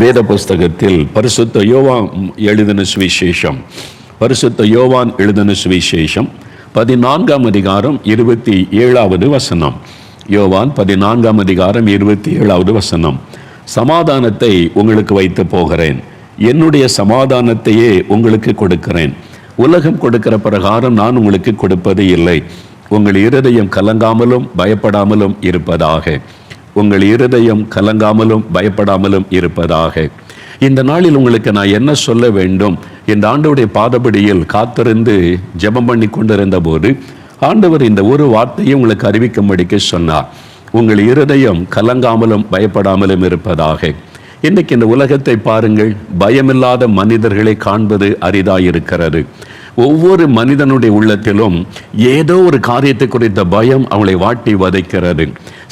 வேத புஸ்தகத்தில் பரிசுத்த யோவான் எழுதின சுவிசேஷம் 14ஆம் அதிகாரம் 27வது வசனம். யோவான் 14ஆம் அதிகாரம் 27வது வசனம். சமாதானத்தை உங்களுக்கு வைத்து போகிறேன், என்னுடைய சமாதானத்தையே உங்களுக்கு கொடுக்கிறேன். உலகம் கொடுக்கிற பிரகாரம் நான் உங்களுக்கு கொடுப்பது இல்லை. உங்கள் இருதயம் கலங்காமலும் பயப்படாமலும் இருப்பதாக. உங்கள் இருதயம் கலங்காமலும் பயப்படாமலும் இருப்பதாக. இந்த நாளில் உங்களுக்கு நான் என்ன சொல்ல வேண்டும்? இந்த ஆண்டவருடைய பாதபடியில் காத்திருந்து ஜெபம் பண்ணி கொண்டிருந்த போது ஆண்டவர் இந்த ஒரு வார்த்தையை உங்களுக்கு அறிவிக்கும்படிக்கு சொன்னார். உங்கள் இருதயம் கலங்காமலும் பயப்படாமலும் இருப்பதாக. இன்னைக்கு இந்த உலகத்தை பாருங்கள், பயமில்லாத மனிதர்களை காண்பது அரிதாயிருக்கிறது. ஒவ்வொரு மனிதனுடைய உள்ளத்திலும் ஏதோ ஒரு காரியத்தை குறித்த பயம் அவளை வாட்டி வதைக்கிறது.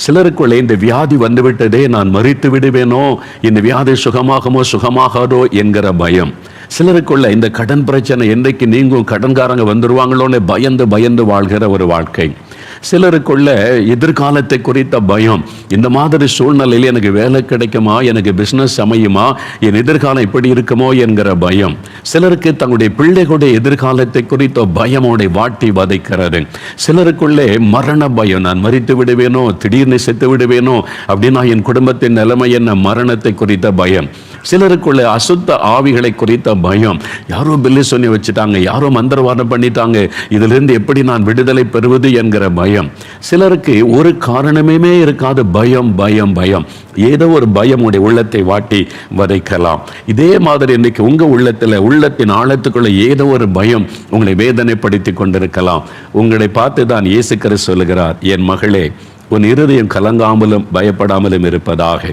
சிலருக்குள்ளே இந்த வியாதி வந்துவிட்டதே, நான் மரித்து விடுவேனோ, இந்த வியாதி சுகமாகாதோ என்கிற பயம். சிலருக்குள்ள இந்த கடன் பிரச்சனை என்றைக்கு நீங்கும், கடன்காரங்க வந்துருவாங்களோன்னு பயந்து வாழ்கிற ஒரு வாழ்க்கை. சிலருக்குள்ள எதிர்காலத்தை குறித்த பயம். இந்த மாதிரி சூழ்நிலையில் எனக்கு வேலை கிடைக்குமா, எனக்கு பிசினஸ் அமையுமா, என் எதிர்காலம் எப்படி இருக்குமோ என்கிற பயம். சிலருக்கு தங்களுடைய பிள்ளைகளுடைய எதிர்காலத்தை குறித்த பயமோட வாட்டி வதைக்கிறது. சிலருக்குள்ளே மரண பயம், நான் மரித்து விடுவேனோ, திடீர்னு செத்து விடுவேனோ, அப்படின்னா என் குடும்பத்தின் நிலைமை என்ன, மரணத்தை குறித்த பயம். சிலருக்குள்ள அசுத்த ஆவிகளை குறித்த பயம். யாரோ பில்லி சொல்லி வச்சுட்டாங்க, யாரோ மந்திரவாதம் பண்ணிட்டாங்க, இதிலிருந்து எப்படி நான் விடுதலை பெறுவது என்கிற பயம். சிலருக்கு ஒரு காரணமே இருக்காது, பயம். ஏதோ ஒரு பயம் உடைய உள்ளத்தை வாட்டி வதைக்கலாம். இதே மாதிரி இன்னைக்கு உங்க உள்ளத்தின் ஆழத்துக்குள்ள ஏதோ ஒரு பயம் உங்களை வேதனைப்படுத்தி கொண்டிருக்கலாம். உங்களை பார்த்து தான் இயேசு கிறிஸ்து சொல்லுகிறார், என் மகளே, உன் இருதயம் கலங்காமலும் பயப்படாமலும் இருப்பதாக.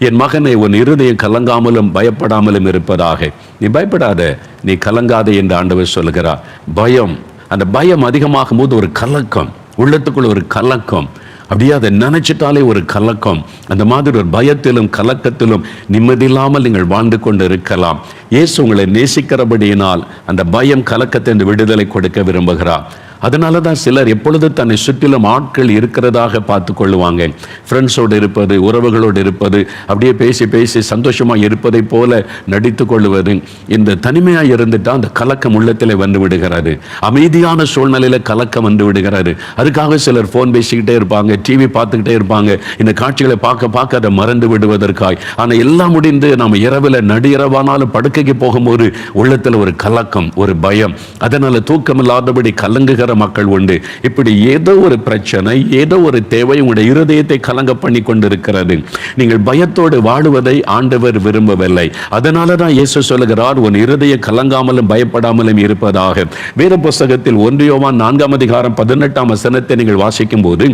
என் மகனே, உன் இருதயம் கலங்காமலும் பயப்படாமலும் இருப்பதாக. நீ பயப்படாத, நீ கலங்காதே என்று ஆண்டவர் சொல்லுகிறார். பயம், அந்த பயம் அதிகமாகும் போது ஒரு கலக்கம், உள்ளத்துக்குள்ள ஒரு கலக்கம், அப்படியே அதை நினைச்சிட்டாலே ஒரு கலக்கம். அந்த மாதிரி ஒரு பயத்திலும் கலக்கத்திலும் நிம்மதியில்லாமல் நீங்கள் வாழ்ந்து கொண்டு இருக்கலாம். இயேசு உங்களை நேசிக்கிறபடியினால் அந்த பயம் கலக்கத்தை விடுதலை கொடுக்க விரும்புகிறார். அதனால தான் சிலர் எப்பொழுது தன்னை சுற்றிலும் ஆட்கள் இருக்கிறதாக பார்த்து கொள்ளுவாங்க. ஃப்ரெண்ட்ஸோடு இருப்பது, உறவுகளோடு இருப்பது, அப்படியே பேசி சந்தோஷமாக இருப்பதை போல நடித்து கொள்வது. இந்த தனிமையாக இருந்துட்டால் அந்த கலக்கம் உள்ளத்தில் வந்து விடுகிறது. அமைதியான சூழ்நிலையில் கலக்கம் வந்து விடுகிறது. அதுக்காக சிலர் ஃபோன் பேசிக்கிட்டே இருப்பாங்க, டிவி பார்த்துக்கிட்டே இருப்பாங்க, இந்த காட்சிகளை பார்க்க அதை மறந்து விடுவதற்காய். ஆனால் எல்லாம் முடிந்து நம்ம இரவில் நடுஇரவானாலும் படுக்கைக்கு போகும்போது உள்ளத்தில் ஒரு கலக்கம், ஒரு பயம். அதனால தூக்கம் இல்லாதபடி கலங்குகிற மக்கள் உண்டு. இப்படி ஏதோ ஒரு பிரச்சனை, ஏதோ ஒரு தேவை உங்களுடைய இருதயத்தை கலங்க பண்ணி கொண்டிருக்கிறது. நீங்கள் பயத்தோடு வாழுவதை ஆண்டவர் விரும்பவில்லை. அதனால தான் இயேசு சொல்லுகிறார், உன் இருதயம் கலங்காமலும் பயப்படாமலும் இருப்பதாக. வேத புஸ்தகத்தில் 1 யோவான் 4ஆம் அதிகாரம் 18ஆம் வசனத்தை நீங்கள் வாசிக்கும் போது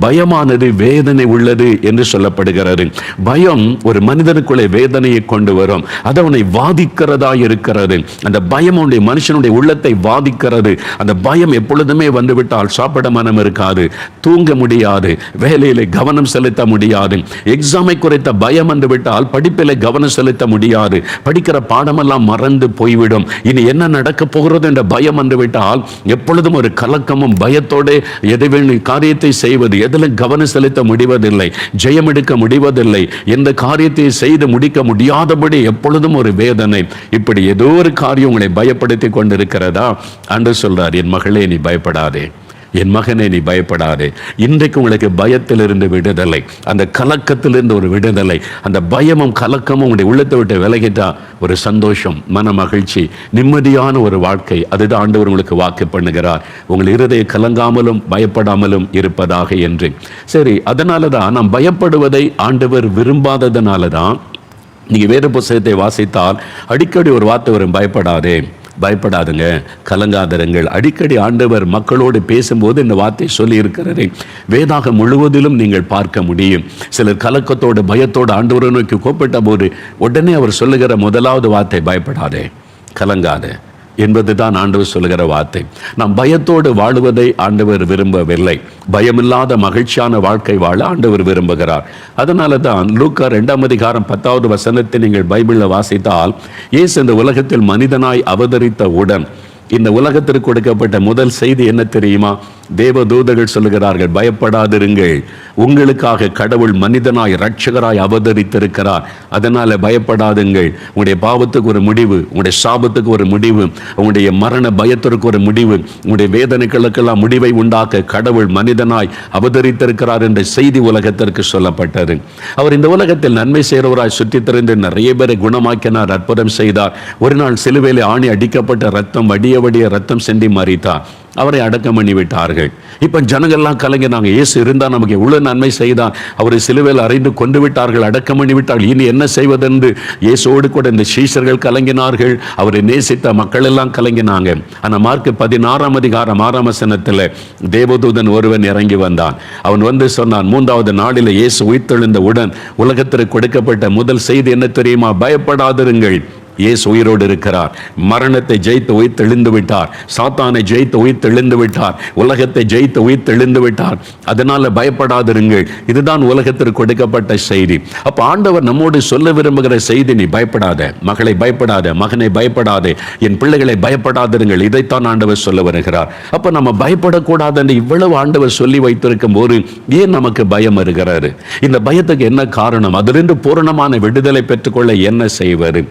பயமானது வேதனை உள்ளது என்று சொல்லப்படுகிறது. பயம் ஒரு மனிதனுக்குள்ளே வேதனையை கொண்டு வரும். அது அவனை வாதிக்கிறதா இருக்கிறது. அந்த பயம் மனுஷனுடைய உள்ளத்தை வாதிக்கிறது. அந்த பயம் எப்பொழுதுமே வந்துவிட்டால் சாப்பிட மனம் இருக்காது, தூங்க முடியாது, வேலையில கவனம் செலுத்த முடியாது. எக்ஸாமை குறித்த பயம் வந்துவிட்டால் படிப்பில் கவனம் செலுத்த முடியாது, படிக்கிற பாடமெல்லாம் மறந்து போய்விடும். இனி என்ன நடக்க போகிறது என்ற பயம் வந்துவிட்டால் எப்பொழுதும் ஒரு கலக்கமும் பயத்தோடு காரியத்தை செய்வது, எதிலும் கவனம் செலுத்த முடிவதில்லை, ஜெயம் எடுக்க முடிவதில்லை, எந்த காரியத்தை செய்து முடிக்க முடியாதபடி எப்பொழுதும் ஒரு வேதனை. இப்படி ஏதோ ஒரு காரியம் உங்களை பயப்படுத்தி கொண்டிருக்கிறதா? அன்று சொல்றார், என் மகளே, நீ பயப்படாதே, என் மகனே, நீ பயப்படாதே. இன்றைக்கு உங்களுக்கு பயத்திலிருந்து விடுதலை, அந்த கலக்கத்திலிருந்து ஒரு விடுதலை. அந்த பயமும் கலக்கமும் உங்களுடைய உள்ளத்தை விட்டு விலகிட்டா ஒரு சந்தோஷம், மன மகிழ்ச்சி, நிம்மதியான ஒரு வாழ்க்கை. அதுதான் ஆண்டவர் உங்களுக்கு வாக்கு பண்ணுகிறார், உங்கள் இருதயம் கலங்காமலும் பயப்படாமலும் இருப்பதாக என்று. சரி, அதனால தான் நாம் பயப்படுவதை ஆண்டவர் விரும்பாததுனால தான் நீங்க வேத புத்தகத்தை வாசித்தால் அடிக்கடி ஒரு வார்த்தை வரும், பயப்படாதுங்க, கலங்காதருங்கள். அடிக்கடி ஆண்டவர் மக்களோடு பேசும்போது இந்த வார்த்தை சொல்லி இருக்கிறது. வேதாகம் முழுவதிலும் நீங்கள் பார்க்க முடியும். சிலர் கலக்கத்தோடு பயத்தோடு ஆண்டவரை நோக்கி கூப்பிட்ட போது உடனே அவர் சொல்லுகிற முதலாவது வார்த்தை, பயப்படாதே, கலங்காதே என்பதுதான் ஆண்டவர் சொல்லுகிற வார்த்தை. நாம் பயத்தோடு வாழுவதை ஆண்டவர் விரும்பவில்லை. பயமில்லாத மகிழ்ச்சியான வாழ்க்கை வாழ ஆண்டவர் விரும்புகிறார். அதனால தான் லூக்கா 2ஆம் அதிகாரம் 10வது வசனத்தை நீங்கள் பைபிளில் வாசித்தால், இயேசு இந்த உலகத்தில் மனிதனாய் அவதரித்த உடன் இந்த உலகத்திற்கு கொடுக்கப்பட்ட முதல் செய்தி என்ன தெரியுமா? தேவதூதர்கள் சொல்லுகிறார்கள், பயப்படாதிருங்கள், உங்களுக்காக கடவுள் மனிதனாய் இரட்சகராய் அவதரித்திருக்கிறார், அதனால பயப்படாதுங்கள். உங்களுடைய பாவத்துக்கு ஒரு முடிவு, உங்களுடைய சாபத்துக்கு ஒரு முடிவு, உங்களுடைய மரண பயத்திற்கு ஒரு முடிவு, உங்களுடைய வேதனைகளுக்கெல்லாம் முடிவை உண்டாக்க கடவுள் மனிதனாய் அவதரித்திருக்கிறார் என்ற செய்தி உலகத்திற்கு சொல்லப்பட்டது. அவர் இந்த உலகத்தில் நன்மை செய்கிறவராய் சுற்றித் திரிந்து நிறைய பேரை குணமாக்கினார், அற்புதம் செய்தார். ஒரு நாள் சிலுவையில் ஆணி அடிக்கப்பட்ட ரத்தம் வடிய வடிய ரத்தம் சிந்தி மரித்தார். அவரை அடக்கம் பண்ணி விட்டார்கள். இப்ப ஜனங்கள்லாம் கலங்கினாங்க, இயேசு இருந்தா நமக்கு எவ்வளவு நன்மை செய்தார், அவரை சிலுவையில் அறைந்து கொண்டு விட்டார்கள், அடக்கம் பண்ணி விட்டார்கள், இனி என்ன செய்வதென்று இயேசுவோடு கூட இந்த சீஷர்கள் கலங்கினார்கள், அவரை நேசித்த மக்கள் எல்லாம் கலங்கினாங்க. ஆனா மார்க் 16ஆம் அதிகாரம் 6ஆம் வசனத்தில் தேவதூதன் ஒருவன் இறங்கி வந்தான். அவன் வந்து சொன்னான், 3வது நாளில் இயேசு உயிர்த்தெழுந்த உடன் உலகத்திற்கு கொடுக்கப்பட்ட முதல் செய்தி என்ன தெரியுமா? பயப்படாதிருங்கள், இயேசு உயிரோடு இருக்கிறார், மரணத்தை ஜெயித்து உயிர்த்தெழுந்து விட்டார், சாத்தானை ஜெயித்து உயிர்த்தெழுந்து விட்டார், உலகத்தை ஜெயித்து உயிர்த்தெழுந்து விட்டார், அதனால பயப்படாதிருங்கள். இதுதான் உலகத்திற்கு கொடுக்கப்பட்ட செய்தி. அப்ப ஆண்டவர் நம்மோடு சொல்ல விரும்புகிற செய்தி, நீ பயப்படாத, மகளை பயப்படாத, மகனை பயப்படாதே, என் பிள்ளைகளை பயப்படாதிருங்கள், இதைத்தான் ஆண்டவர் சொல்ல வருகிறார். அப்ப நம்ம பயப்படக்கூடாது என்று இவ்வளவு ஆண்டவர் சொல்லி வைத்திருக்கும் போது ஏன் நமக்கு பயம் வருகிறது? இந்த பயத்துக்கு என்ன காரணம்? அதிலிருந்து பூரணமான விடுதலை பெற்றுக்கொள்ள என்ன செய்வது?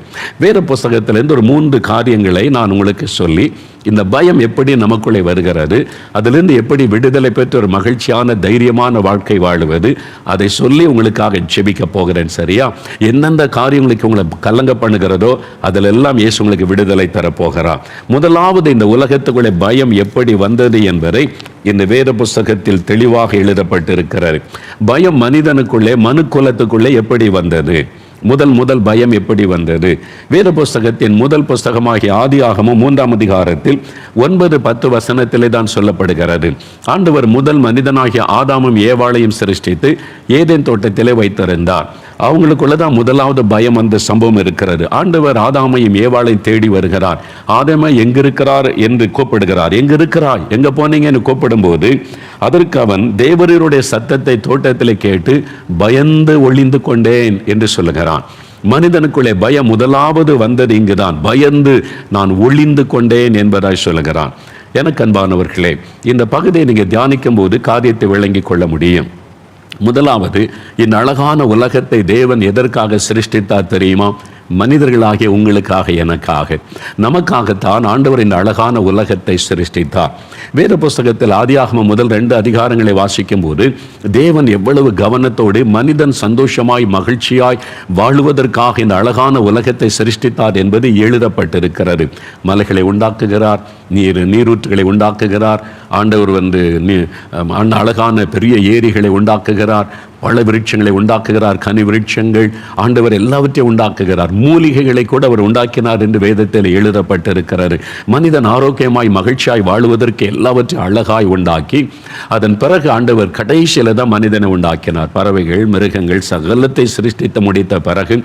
வேற புஸ்தகத்திலிருந்து ஒரு 3 காரியங்களை நான் உங்களுக்கு சொல்லி, இந்த பயம் எப்படி நமக்குள்ளே வருகிறது, அதிலிருந்து எப்படி விடுதலை பெற்று ஒரு மகிழ்ச்சியான தைரியமான வாழ்க்கை வாழுவது, அதை சொல்லி உங்களுக்காக ஜெபிக்க போகிறேன். சரியா? எந்தெந்த காரியங்களுக்கு உங்களை கலங்க பண்ணுகிறதோ அதில் எல்லாம் இயேசு உங்களுக்கு விடுதலை தரப்போகிறார். முதலாவது, இந்த உலகத்துக்குள்ளே பயம் எப்படி வந்தது என்பதை இந்த வேத புஸ்தகத்தில் தெளிவாக எழுதப்பட்டிருக்கிறது. பயம் மனிதனுக்குள்ளே, மனு குலத்துக்குள்ளே எப்படி வந்தது? முதல் பயம் எப்படி வந்தது? வேத புஸ்தகத்தின் முதல் புஸ்தகமாகிய ஆதியாகமம் 3ஆம் அதிகாரத்தில் 9-10 வசனத்திலே தான் சொல்லப்படுகிறது. ஆண்டவர் முதல் மனிதனாகிய ஆதாமும் ஏவாளையும் சிருஷ்டித்து ஏதேன் தோட்டத்திலே வைத்திருந்தார். அவங்களுக்குள்ளதான் முதலாவது பயம் வந்த சம்பவம் இருக்கிறது. ஆண்டவர் ஆதாமையும் ஏவாளையும் தேடி வருகிறார். ஆதாமை எங்கிருக்கிறார் என்று கூப்பிடுகிறார். எங்க இருக்கிறாய், எங்க போனீங்கன்னு கூப்பிடும் போது அதற்கு அவன் தேவரீருடைய சத்தத்தை தோட்டத்தில் கேட்டு பயந்து ஒளிந்து கொண்டேன் என்று சொல்லுகிறான். மனிதனுக்குள்ளே பயம் முதலாவது வந்தது இங்குதான். பயந்து நான் ஒளிந்து கொண்டேன் என்பதாய் சொல்லுகிறான். எனக்கு அன்பானவர்களே, இந்த பகுதியை நீங்க தியானிக்கும் போது காரியத்தை விளங்கி கொள்ள முடியும். முதலாவது, இந்த அழகான உலகத்தை தேவன் எதற்காக சிருஷ்டித்தார் தெரியுமா? மனிதர்களாகிய உங்களுக்காக, எனக்காக, நமக்காகத்தான் ஆண்டவர் இந்த அழகான உலகத்தை சிருஷ்டித்தார். வேத புஸ்தகத்தில் ஆதியாகமம் முதல் 2 அதிகாரங்களை வாசிக்கும் போது தேவன் எவ்வளவு கவனத்தோடு மனிதன் சந்தோஷமாய் மகிழ்ச்சியாய் வாழுவதற்காக இந்த அழகான உலகத்தை சிருஷ்டித்தார் என்பது எழுதப்பட்டிருக்கிறது. மலைகளை உண்டாக்குகிறார், நீரூற்றுகளை உண்டாக்குகிறார், ஆண்டவர் அழகான பெரிய ஏரிகளை உண்டாக்குகிறார், பழ விருட்சங்களை உண்டாக்குகிறார், கனி விருட்சங்கள், ஆண்டவர் எல்லாவற்றையும் உண்டாக்குகிறார். மூலிகைகளை கூட அவர் உண்டாக்கினார் என்று வேதத்தில் எழுதப்பட்டிருக்கிறது. மனிதன் ஆரோக்கியமாய் மகிழ்ச்சியாய் வாழுவதற்கு எல்லாவற்றையும் அழகாய் உண்டாக்கி அதன் பிறகு ஆண்டவர் கடைசியில தான் மனிதனை உண்டாக்கினார். பறவைகள், மிருகங்கள் சகலத்தை சிருஷ்டித்து முடித்த பிறகு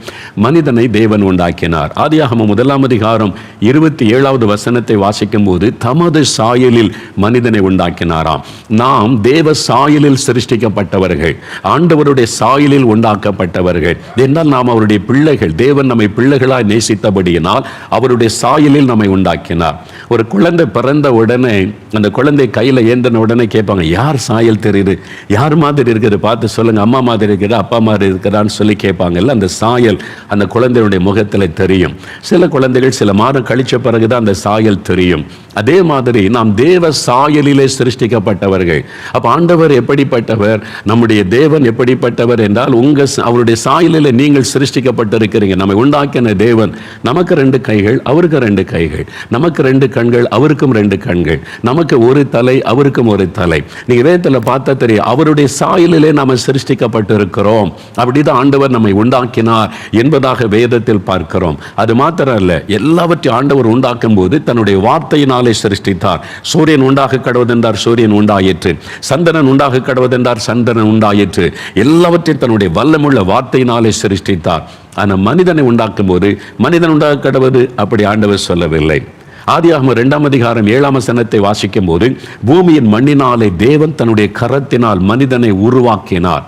மனிதனை தேவன் உண்டாக்கினார். ஆதியாகமம் 1ஆம் அதிகாரம் 27வது வசனத்தை வாசிக்கும் போது தமது சாயலில் மனிதனை உண்டாக்கினாராம். நாம் தேவ சாயலில் சிருஷ்டிக்கப்பட்டவர்கள், ஆண்டவருடைய சாயலில் உண்டாக்கப்பட்டவர்கள் என்றால் நாம் அவருடைய பிள்ளைகள். தேவன் நம்மை பிள்ளைகளாய் நேசித்தபடியினால் அவருடைய சாயலில் நம்மை உண்டாக்கினார். ஒரு குழந்தை பிறந்த உடனே அந்த குழந்தை கையில் ஏந்தின உடனே கேட்பாங்க, யார் சாயல் தெரியுது, யார் மாதிரி இருக்குது, பார்த்து சொல்லுங்க, அம்மா மாதிரி இருக்கிறா, அப்பா மாதிரி இருக்கிறான்னு சொல்லி கேட்பாங்கல்ல. அந்த சாயல் அந்த குழந்தையுடைய முகத்தில் தெரியும். சில குழந்தைகள் சில மாதம் கழிச்ச பிறகுதான் அந்த சாயல் தெரியும். அதே மாதிரி நாம் தேவ சாயலிலே சிருஷ்டிக்கப்பட்டவர்கள். அப்ப ஆண்டவர் எப்படிப்பட்டவர், நம்முடைய தேவன் எப்படிப்பட்டவர் என்றால் அவருடைய சாயலிலே நீங்கள் சிருஷ்டிக்கப்பட்டிருக்கிறீங்க. நம்மை உண்டாக்கின தேவன், நமக்கு 2 கைகள், அவருக்கு 2 கைகள், நமக்கு 2 கண்கள், அவருக்கும் 2 கண்கள், நமக்கு ஒரு தலை, அவருக்கும் ஒரு தலை. நீங்க வேதத்துல பார்த்தா தெரியும், அவருடைய சாயலிலே நாம சிருஷ்டிக்கப்பட்டிருக்கிறோம். அப்படிதான் ஆண்டவர் நம்மை உண்டாக்கினார் என்பதாக வேதத்தில் பார்க்கிறோம். அது மாத்திரம் அல்ல, எல்லாவற்றையும் ஆண்டவர் உண்டாக்கும் போது தன்னுடைய வார்த்தையினாலே சிருஷ்டித்தார். சூரியன் உண்டாக கடவுதென்றார், சூரியன் உண்டாயிற்று. சந்திரன் உண்டாக கடவுதென்றார், சந்திரன் உண்டாயிற்று. எல்லாவற்றையும் தன்னுடைய வல்லமுள்ள வார்த்தையினாலே சிருஷ்டித்தார். ஆனால் மனிதனை உண்டாக்கும் போது மனிதன் உண்டாக கடவுது அப்படி ஆண்டவர் சொல்லவில்லை. ஆதியாகமம் 2ஆம் அதிகாரம் 7ஆம் வசனத்தை வாசிக்கும் போது, பூமியின் மண்ணினாலே தேவன் தன்னுடைய கரத்தினால் மனிதனை உருவாக்கினார்.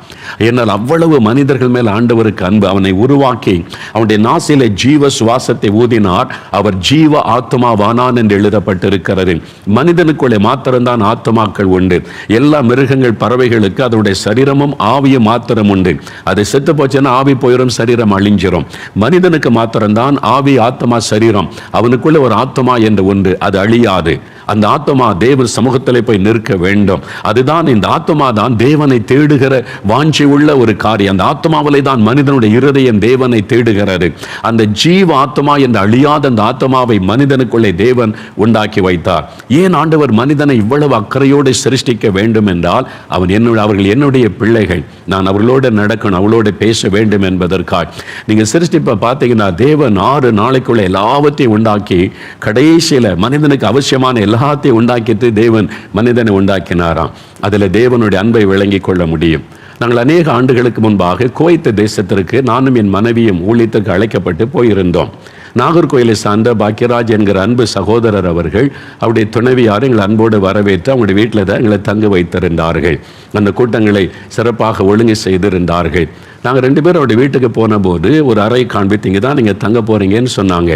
என்னால் அவ்வளவு மனிதர்கள் மேல் ஆண்டவருக்கு அன்பு. அவனை உருவாக்கி அவனுடைய நாசிலே ஜீவ சுவாசத்தை ஊதினார். அவர் ஜீவ ஆத்மாவானான் என்று எழுதப்பட்டிருக்கிறது. மனிதனுக்குள்ளே மாத்திரம்தான் ஆத்மாக்கள் உண்டு. எல்லா மிருகங்கள், பறவைகளுக்கு அதனுடைய சரீரமும் ஆவியும் மாத்திரம் உண்டு. அது செத்து போச்சுன்னா ஆவி போயிடும், சரீரம் அழிஞ்சிரும். மனிதனுக்கு மாத்திரம்தான் ஆவி, ஆத்மா, சரீரம். அவனுக்குள்ள ஒரு ஆத்மா என்று உண்டு, அது அழியாது. அந்த ஆத்மா தேவ சமூகத்தில் போய் நிற்க வேண்டும். அதுதான், இந்த ஆத்மா தான் தேவனை தேடுகிற வாஞ்சி உள்ள ஒரு காரியம். அந்த ஆத்மாவிலே தான் மனிதனுடைய இருதயம் தேவனை தேடுகிறது. அந்த ஜீவ ஆத்மா என்ற அழியாத அந்த ஆத்மாவை மனிதனுக்குள்ளே தேவன் உண்டாக்கி வைத்தார். ஏன் ஆண்டவர் மனிதனை இவ்வளவு அக்கறையோடு சிருஷ்டிக்க வேண்டும் என்றால், அவர்கள் என்னுடைய பிள்ளைகள், நான் அவர்களோடு நடக்கணும், அவளோடு பேச வேண்டும் என்பதற்காக. நீங்க சிருஷ்டிப்பை பார்த்தீங்கன்னா, தேவன் 6 நாளைக்குள்ள எல்லாவற்றையும் உண்டாக்கி கடைசியில மனிதனுக்கு அவசியமான எல்லாத்தையும் உண்டாக்கிட்டு தேவன் மனிதனை உண்டாக்கினாராம். அதில் தேவனுடைய அன்பை விளங்கி கொள்ள முடியும். நாங்கள் அநேக ஆண்டுகளுக்கு முன்பாக குவைத் தேசத்திற்கு நானும் என் மனைவியும் ஊழியத்துக்கு அழைக்கப்பட்டு போயிருந்தோம். நாகர்கோயிலை சார்ந்த பாக்கியராஜ் என்கிற அன்பு சகோதரர் அவர்கள், அவருடைய துணைவியார் எங்களை அன்போடு வரவேற்று அவங்களுடைய வீட்டில் தான் எங்களை தங்க வைத்திருந்தார்கள். அந்த கூட்டங்களை சிறப்பாக ஒழுங்கு செய்திருந்தார்கள். நாங்கள் 2 பேரும் அவருடைய வீட்டுக்கு போன போது ஒரு அறை காண்பித்து, இங்கே தான் நீங்கள் தங்க போகிறீங்கன்னு சொன்னாங்க.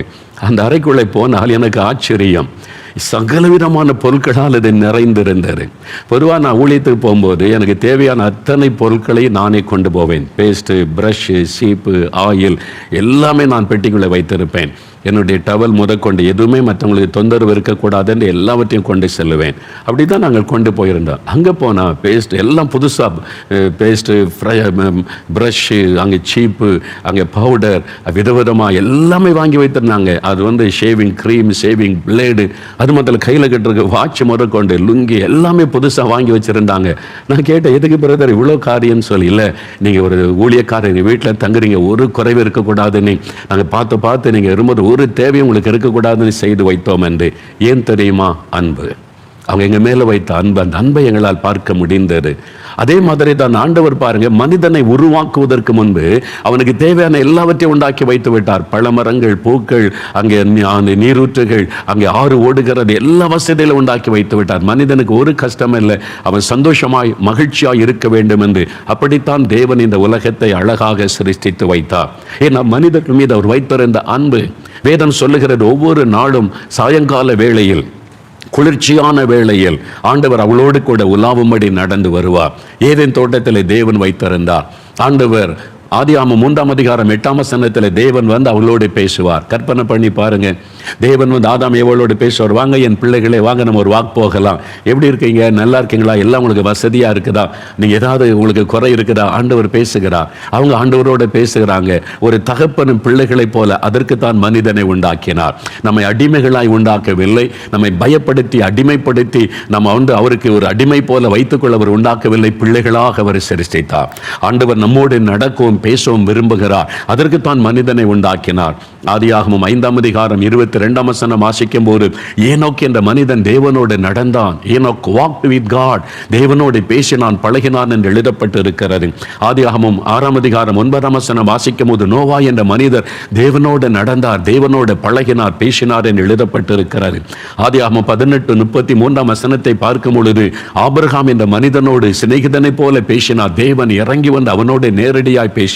அந்த அறைக்குள்ளே போனால் எனக்கு ஆச்சரியம். சகலவிதமான பொருட்களால் இது நிறைந்திருந்தது. பொதுவாக நான் ஊழியத்துக்கு போகும்போது எனக்கு தேவையான அத்தனை பொருட்களை நானே கொண்டு போவேன். பேஸ்ட்டு, ப்ரஷ்ஷு, சீப்பு, ஆயில் எல்லாமே நான் பெட்டிக்குள்ளே வைத்திருப்பேன். என்னுடைய டவல் முதற்கொண்டு எதுவுமே மற்றவங்களுக்கு தொந்தரவு இருக்கக்கூடாதுன்னு எல்லாவற்றையும் கொண்டு செல்லுவேன். அப்படி தான் நாங்கள் கொண்டு போயிருந்தோம். அங்கே போனால் பேஸ்ட் எல்லாம் புதுசாக, பேஸ்ட்டு, ப்ரஷ்ஷு, அங்கே சீப்பு, அங்கே பவுடர், விதவிதமாக எல்லாமே வாங்கி வைத்திருந்தாங்க. அது ஷேவிங் க்ரீம், ஷேவிங் பிளேடு, அது மொத்தத்தில் கையில் கட்டுறதுக்கு வாட்ச் முதற்கொண்டு லுங்கி எல்லாமே புதுசாக வாங்கி வச்சுருந்தாங்க. நான் கேட்டேன், எதுக்கு பிரதர் இவ்வளோ காரியம்னு சொல்லி. இல்லை, நீங்கள் ஒரு ஊழியக்காரர் வீட்டில் தங்குறீங்க, ஒரு குறைவு இருக்கக்கூடாதுன்னு நாங்கள் பார்த்து நீங்கள் வரும்போது ஒரு தேவையும் உங்களுக்கு இருக்கக்கூடாதுன்னு செய்து வைத்தோம் என்று. ஏன் தெரியுமா? அன்பு. அவங்க எங்க மேல வைத்த அன்பு, அந்த அன்பை எங்களால் பார்க்க முடிந்தது. அதே மாதிரி தான் ஆண்டவர் பாருங்க, மனிதனை உருவாக்குவதற்கு முன்பு அவனுக்கு தேவையான எல்லாவற்றையும் உண்டாக்கி வைத்து விட்டார். பழமரங்கள், பூக்கள், அங்கே நீரூற்றுகள், அங்கே ஆறு ஓடுகிறது, எல்லா வசதியிலும் உண்டாக்கி வைத்து விட்டார். மனிதனுக்கு ஒரு கஷ்டம் இல்லை, அவன் சந்தோஷமாய் மகிழ்ச்சியாய் இருக்க வேண்டும் என்று. அப்படித்தான் தேவன் இந்த உலகத்தை அழகாக சிருஷ்டித்து வைத்தார். ஏன்னா மனிதர்கள் மீது அவர் வைத்திருந்த அன்பு. வேதம் சொல்லுகிறது, ஒவ்வொரு நாளும் சாயங்கால வேளையில், குளிர்ச்சியான வேளையில் ஆண்டவர் அவளோடு கூட உலாவும்படி நடந்து வருவார். ஏதேன் தோட்டத்தில் தேவன் வைத்திருந்தார். ஆண்டவர் ஆதியாகமம் 3ஆம் அதிகாரம் 8ஆம் வசனத்தில் தேவன் அவளோடு பேசுவார். கற்பனை பண்ணி பாருங்க, தேவன் ஆதாம் ஏவாளோடு பேசுவார். வாங்க என் பிள்ளைகளே, வாங்க நம்ம ஒரு வாக் போகலாம், எப்படி இருக்கீங்க, நல்லா இருக்கீங்களா, எல்லாம் உங்களுக்கு வசதியா இருக்குதா, நீங்க ஏதாவது உங்களுக்கு குறை இருக்குதா, ஆண்டவர் பேசுகிறார். அவங்க ஆண்டவரோட பேசுகிறாங்க. ஒரு தகப்பனும் பிள்ளைகளை போல அதற்கு தான் மனிதனை உண்டாக்கினார். நம்மை அடிமைகளாய் உண்டாக்கவில்லை, நம்மை பயப்படுத்தி அடிமைப்படுத்தி நம்ம அவருக்கு ஒரு அடிமை போல வைத்துக்கொள்ள அவர் உண்டாக்கவில்லை, பிள்ளைகளாக அவர் சிருஷ்டித்தார். ஆண்டவர் நம்மோடு நடக்கவும் பேசவும் விரும்புகிறார். அதற்கு தான் மனிதனை உண்டாக்கினார். ஆதியாகமம் 5ஆம் அதிகாரம் 22ஆம் வசனம் வாசிக்கும் போது, ஏனோக் என்ற மனிதன் தேவனோடு நடந்தான். ஏனோக் walked with God, தேவனோடு பேசினான், பழகினான் என்று எழுதப்பட்டு இருக்கிறது. ஆதியாகமம் 6ஆம் அதிகாரம் 9ஆம் வசனம் வாசிக்கும் போது, நோவா என்ற மனிதர் தேவனோடு நடந்தார், தேவனோடு பழகினார், பேசினார் என்று எழுதப்பட்டு இருக்கிறது. ஆதியாகமம் 18:33ஆம் வசனத்தை பார்க்கும் பொழுது, ஆபிரகாம் என்ற மனிதனோடு சிநேகிதனை போல பேசினார், தேவன் இறங்கி வந்து அவனோடு நேரடியாய் பேசினார்.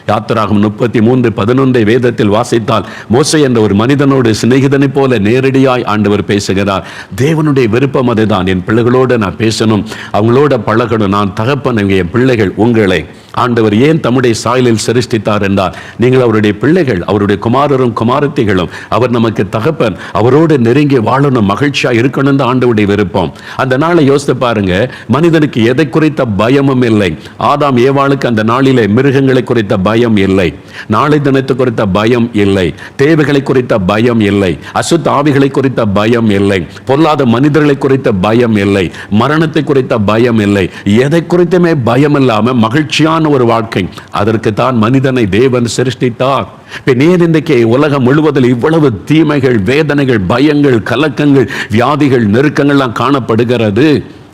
யாத்திராகமம் 33:11 வேதத்தில் வாசித்தால், மோசே என்ற ஒரு மனிதனோடு சிநேகிதனை போல நேரடியாய் ஆண்டவர் பேசுகிறார். தேவனுடைய விருப்பம் அதுதான். என் பிள்ளைகளோடு நான் பேசணும், அவங்களோட பழகணும், நான் தகப்பன், என் பிள்ளைகள் உங்களை. ஆண்டவர் ஏன் தம்முடைய சாயலில் சிருஷ்டித்தார் என்றால், நீங்கள் அவருடைய பிள்ளைகள், அவருடைய குமாரரும் குமாரத்திகளும், அவர் நமக்கு தகப்பன், அவரோடு நெருங்கி வாழணும், மகிழ்ச்சியா இருக்கணும் தான் ஆண்டவருடைய விருப்பம். அந்த நாளை யோசித்து பாருங்க, மனிதனுக்கு எதை குறித்த பயமும் இல்லை. ஆதாம் ஏவாளுக்கு அந்த நாளிலே மிருகங்களை குறித்த பயம் இல்லை, நாளை தினத்தை குறித்த பயம் இல்லை, தேவைகளை குறித்த பயம் இல்லை, அசுத்த ஆவிகளை குறித்த பயம் இல்லை, பொருளாத மனிதர்களை குறித்த பயம் இல்லை, மரணத்தை குறித்த பயம் இல்லை. எதை குறித்துமே பயம் இல்லாம மகிழ்ச்சியான ஒரு வாழ்க்கை. அதற்கு தான் மனிதனை தேவன் சிருஷ்டித்தார். ஏன் இன்றைக்கு உலகம் முழுவதில் இவ்வளவு தீமைகள், வேதனைகள், பயங்கள், கலக்கங்கள், வியாதிகள், நெருக்கங்கள்லாம் காணப்படுகிறது?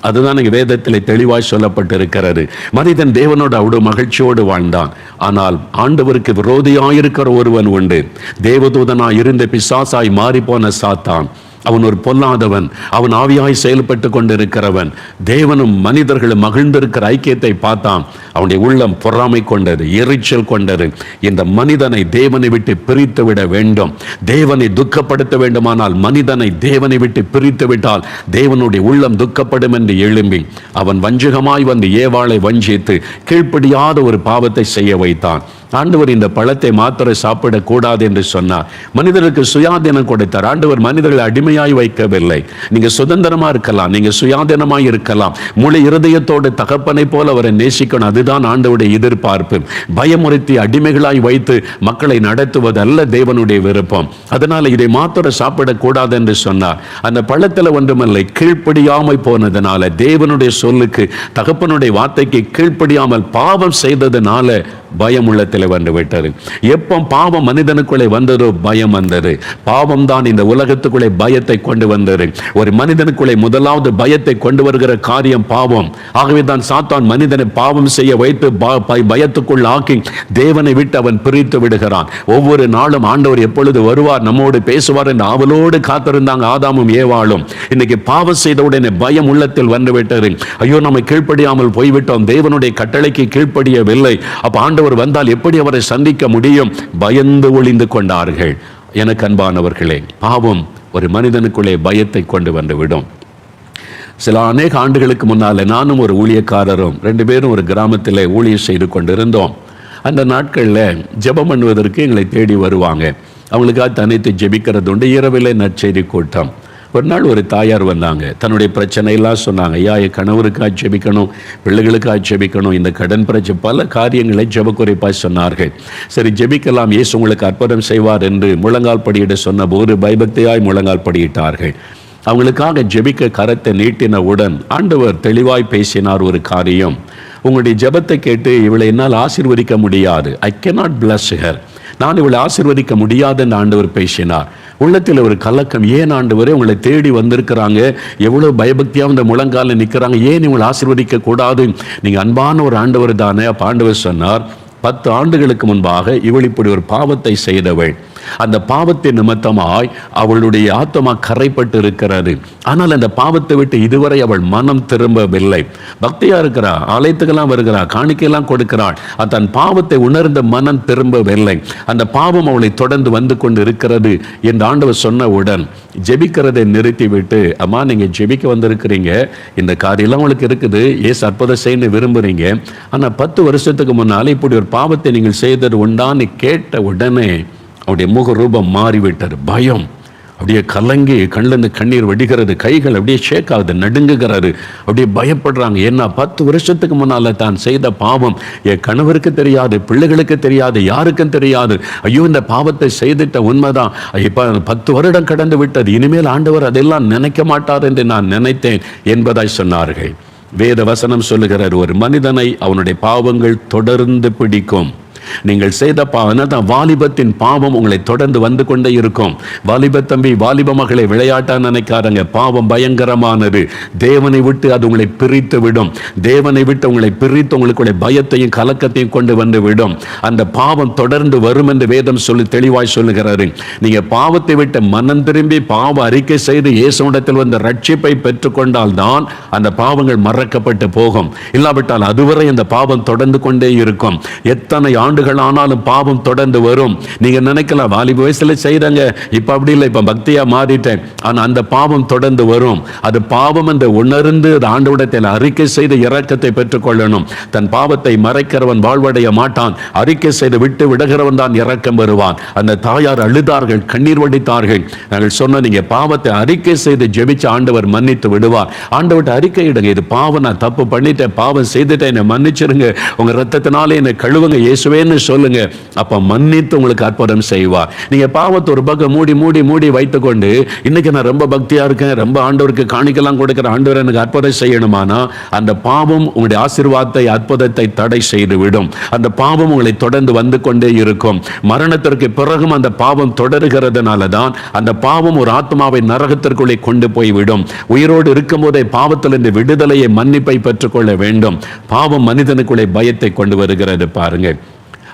அதுதான் இங்கே வேதத்தில் தெளிவாய் சொல்லப்பட்டிருக்கிறது. மனிதன் தேவனோடு அவ்வளவு மகிழ்ச்சியோடு வாழ்ந்தான். ஆனால் ஆண்டவருக்கு விரோதியாயிருக்கிற ஒருவன் உண்டு. தேவதூதனாய் இருந்த பிசாசாய் மாறிப்போன சாத்தான். அவன் ஒரு பொல்லாதவன், அவன் ஆவியாய் செயல்பட்டு கொண்டிருக்கிறவன். தேவனும் மனிதர்களும் மகிழ்ந்திருக்கிற ஐக்கியத்தை பார்த்தான். அவனுடைய உள்ளம் பொறாமை கொண்டது, எரிச்சல் கொண்டது. இந்த மனிதனை தேவனை விட்டு பிரித்து விட வேண்டும். தேவனை துக்கப்படுத்த வேண்டுமானால் மனிதனை தேவனை விட்டு பிரித்து விட்டால் தேவனுடைய உள்ளம் துக்கப்படும் என்று எழும்பி அவன் வஞ்சகமாய் வந்து ஏவாளை வஞ்சித்து கீழ்ப்படியாத ஒரு பாவத்தை செய்ய வைத்தான். ஆண்டவர் இந்த பழத்தை மாத்திர சாப்பிடக்கூடாது என்று சொன்னார். மனிதருக்கு சுயாதீனம் கொடுத்தார். ஆண்டவர் மனிதர்களை அடிமையாய் வைக்கவில்லை. நீங்க சுதந்திரமா இருக்கலாம், நீங்க சுயாதீனமாய் இருக்கலாம். முழு இருதயத்தோடு தகப்பனை போல அவரை நேசிக்கணும். அதுதான் ஆண்டவருடைய எதிர்பார்ப்பு. பயமுறுத்தி அடிமைகளாய் வைத்து மக்களை நடத்துவது அல்ல தேவனுடைய விருப்பம். அதனால இதை மாத்திர சாப்பிடக்கூடாது என்று சொன்னார். அந்த பழத்தில் ஒன்றுமில்லை, கீழ்ப்படியாமை போனதுனால, தேவனுடைய சொல்லுக்கு தகப்பனுடைய வார்த்தைக்கு கீழ்ப்படியாமல் பாவம் செய்ததுனால பயம் உள்ளத்தில் வந்து விட்டது. எப்போ பாவம் மனிதனுக்குள்ளே வந்ததோ பயம் வந்தது. பாவம் தான் இந்த உலகத்துக்குள்ளே பயத்தை கொண்டு வந்தது. ஒரு மனிதனுக்குள்ளே முதலாவது பயத்தை கொண்டு வருகிற காரியம் பாவம். ஆகவே தான் சாத்தான் மனிதனை பாவம் செய்ய வைத்து பயத்துக்குள் ஆக்கி தேவனை விட்டு அவன் பிரித்து விடுகிறான். ஒவ்வொரு நாளும் ஆண்டவர் எப்பொழுது வருவார், நம்மோடு பேசுவார் என்று ஆவலோடு காத்திருந்தாங்க ஆதாமும் ஏவாளும். இன்னைக்கு பாவம் செய்த உடனே பயம் உள்ளத்தில் வந்து விட்டது. ஐயோ, நம்ம கீழ்ப்படியாமல் போய்விட்டோம், தேவனுடைய கட்டளைக்கு கீழ்ப்படியவில்லை. அப்ப ஆண்டவர் வந்தால் எப்படி அவரை சந்திக்க முடியும்? பயந்து ஒளிந்து கொண்டார்கள். எனக்கு அன்பானவர்களே, பாவம் ஒரு மனிதனுக்குள்ளே பயத்தை கொண்டு வந்து விடும். அநேக ஆண்டுகளுக்கு முன்னால நானும் ஒரு ஊழியக்காரரும் 2 பேரும் ஒரு கிராமத்தில் ஊழியம் செய்து கொண்டிருந்தோம். அந்த நாட்களில் ஜெபம் பண்ணுவதற்கு எங்களை தேடி வருவாங்க. அவங்களுக்காக தனித்து ஜெபிக்கிறது உண்டு. இரவிலே நற்செய்தி கூட்டம். ஒரு நாள் ஒரு தாயார் வந்தாங்க. தன்னுடைய பிரச்சனையெல்லாம் சொன்னாங்க. ஐயா, என் கணவருக்காக ஜெபிக்கணும், பிள்ளைகளுக்காக ஜெபிக்கணும், இந்த கடன் பிரச்சனை, பல காரியங்களை ஜெபக்குறைப்பாக சொன்னார்கள். சரி, ஜெபிக்கலாம், இயேசு உங்களுக்கு அற்புதம் செய்வார் என்று முழங்கால் படியிட சொன்ன போது பயபக்தியாய் முழங்கால் படியிட்டார்கள். அவங்களுக்காக ஜெபிக்க கரத்தை நீட்டினவுடன் ஆண்டவர் தெளிவாய் பேசினார் ஒரு காரியம். உங்களுடைய ஜெபத்தை கேட்டு இவளை என்னால் ஆசீர்வதிக்க முடியாது, ஐ கேனாட் பிளஸ் ஹர், நான் இவளை ஆசீர்வதிக்க முடியாது என்று ஆண்டவர் பேசினார். உள்ளத்தில் ஒரு கலக்கம். ஏன் ஆண்டவரே, உங்களை தேடி வந்திருக்கிறாங்க, எவ்வளவு பயபக்தியாக இந்த முழங்கால நிற்கிறாங்க, ஏன் இவங்களை ஆசீர்வதிக்க கூடாது? நீங்க அன்பான ஒரு ஆண்டவர் தானே. அப்ப ஆண்டவர் சொன்னார், 10 ஆண்டுகளுக்கு முன்பாக இவள் இப்படி ஒரு பாவத்தை செய்தவள். அந்த பாவத்தின் நிமித்தமாய் அவளுடைய ஆத்மா கரைப்பட்டு இருக்கிறது. ஆனால் அந்த பாவத்தை விட்டு இதுவரை அவள் மனம் திரும்பவில்லை. பக்தியா இருக்கிறா, ஆலயத்துக்கெல்லாம் வருகிறா, காணிக்கையெல்லாம் கொடுக்கிறாள். தன் பாவத்தை உணர்ந்த மனம் திரும்பவில்லை. அந்த பாவம் அவளை தொடர்ந்து வந்து கொண்டு இருக்கிறது என்று ஆண்டவர் சொன்னவுடன் ஜெபிக்கிறதை நிறுத்திவிட்டு, அம்மா நீங்க ஜெபிக்க வந்திருக்கிறீங்க, இந்த காரியெல்லாம் உங்களுக்கு இருக்குது, ஏசு அற்புதம் செய்ய விரும்புறீங்க, ஆனா 10 வருஷத்துக்கு முன்னாலே இப்படி ஒரு பாவத்தை நீங்கள் செய்தது உண்டான்னு கேட்ட உடனே அவருடைய முக ரூபம் மாறிவிட்டார். பயம் அப்படியே கலங்கி கண்ணிலிருந்து கண்ணீர் வடிகிறது, கைகள் அப்படியே ஷேக் ஆகுது, நடுங்குகிறாரு, அப்படியே பயப்படுறாங்க. ஏன்னா 10 வருஷத்துக்கு முன்னால தான் செய்த பாவம் என் கணவருக்கு தெரியாது, பிள்ளைகளுக்கு தெரியாது, யாருக்கும் தெரியாது. ஐயோ, இந்த பாவத்தை செய்துட்ட உண்மைதான், இப்ப 10 வருடம் கடந்து விட்டது, இனிமேல் ஆண்டவர் அதெல்லாம் நினைக்க மாட்டார் என்று நான் நினைத்தேன் என்பதாய் சொன்னார்கள். வேத வசனம் சொல்லுகிறார், ஒரு மனிதனை அவனுடைய பாவங்கள் தொடர்ந்து பிடிக்கும். நீங்கள் செய்த பாவம், வாலிபத்தின் பாவம் உங்களை தொடர்ந்து வந்து கொண்டே இருக்கும். வாலிப தம்பி, வாலிப மகளை விளையாட்டா நினைக்காரங்க. பாவம் பயங்கரமானது. தேவனை விட்டு அது உங்களை பிரித்து விடும். தேவனை விட்டு உங்களை பிரித்து உங்களுடைய பயத்தையும் கலக்கத்தையும் கொண்டு வந்து விடும். அந்த பாவம் தொடர்ந்து வரும் என்று வேதம் சொல்லி தெளிவாய் சொல்லுகிறாரு. நீங்க பாவத்தை விட்டு மனம் திரும்பி பாவ அறிக்கை செய்து இயேசுவிடத்தில் வந்த ரட்சிப்பை பெற்றுக்கொண்டால் தான் அந்த பாவங்கள் மறக்கப்பட்டு போகும். இல்லாவிட்டால் அதுவரை அந்த பாவம் தொடர்ந்து கொண்டே இருக்கும். எத்தனை ஆண்டுகள் ஆனாலும் பாவம் தொடர்ந்து வரும். நீங்க நினைக்கலாம், வாலிப வயசுல செய்யறாங்க, இப்ப அப்படி இல்லை, இப்ப பக்தியா மாறிட்டேன். ஆனா அந்த பாவம் தொடர்ந்து வரும். அது பாவம் என்று உணர்ந்து ஆண்டவரிடத்தில் அறிக்கை செய்து இரக்கத்தை பெற்றுக் கொள்ளணும். தன் பாவத்தை மறைக்கிறவன் வாழ்வடைய மாட்டான், அறிக்கை செய்து விட்டு விடுகிறவன் தான் இரக்கம் வருவான். அந்த தாயார் அழுதார்கள், கண்ணீர் வடித்தார்கள். நாங்கள் சொன்ன, நீங்க பாவத்தை அறிக்கை செய்து ஜெபிச்ச ஆண்டவர் மன்னித்து விடுவார். ஆண்டவர்கிட்ட அறிக்கை இடுங்க, இது பாவம், நான் தப்பு பண்ணிட்டேன், பாவம் செய்துட்டேன், என்னை மன்னிச்சிருங்க, உங்க ரத்தத்தினாலே என்னை கழுவுங்க இயேசுவே மன்னிங்கன்னு சொல்லுங்க. அப்ப மன்னித்து உங்களுக்கு அற்புதம் செய்வார். நீங்க பாவத்தை ஒரு பக்கம் மூடி மூடி மூடி வைத்துக்கொண்டு, இன்னைக்கு நான் ரொம்ப பக்தியா இருக்கேன், ரொம்ப ஆண்டவருக்கு காணிக்கலாம் கொடுக்கிற, ஆண்டவர் எனக்கு அற்புதம் செய்யணுமானா, அந்த பாவம் உங்களுடைய ஆசீர்வாதத்தை, அற்புதத்தை தடை செய்து விடும். அந்த பாவம் உங்களை தொடர்ந்து வந்து கொண்டே இருக்கும். மரணத்திற்கு பிறகும் அந்த பாவம் தொடருகிறதுனால தான் அந்த பாவம் ஒரு ஆத்மாவை நரகத்திற்குள்ளே கொண்டு போய்விடும். உயிரோடு இருக்கும் போதே பாவத்தில் இந்த விடுதலையை, மன்னிப்பை பெற்றுக்கொள்ள வேண்டும். பாவம் மனிதனுக்குள்ளே பயத்தை கொண்டு வருகிறது பாருங்க.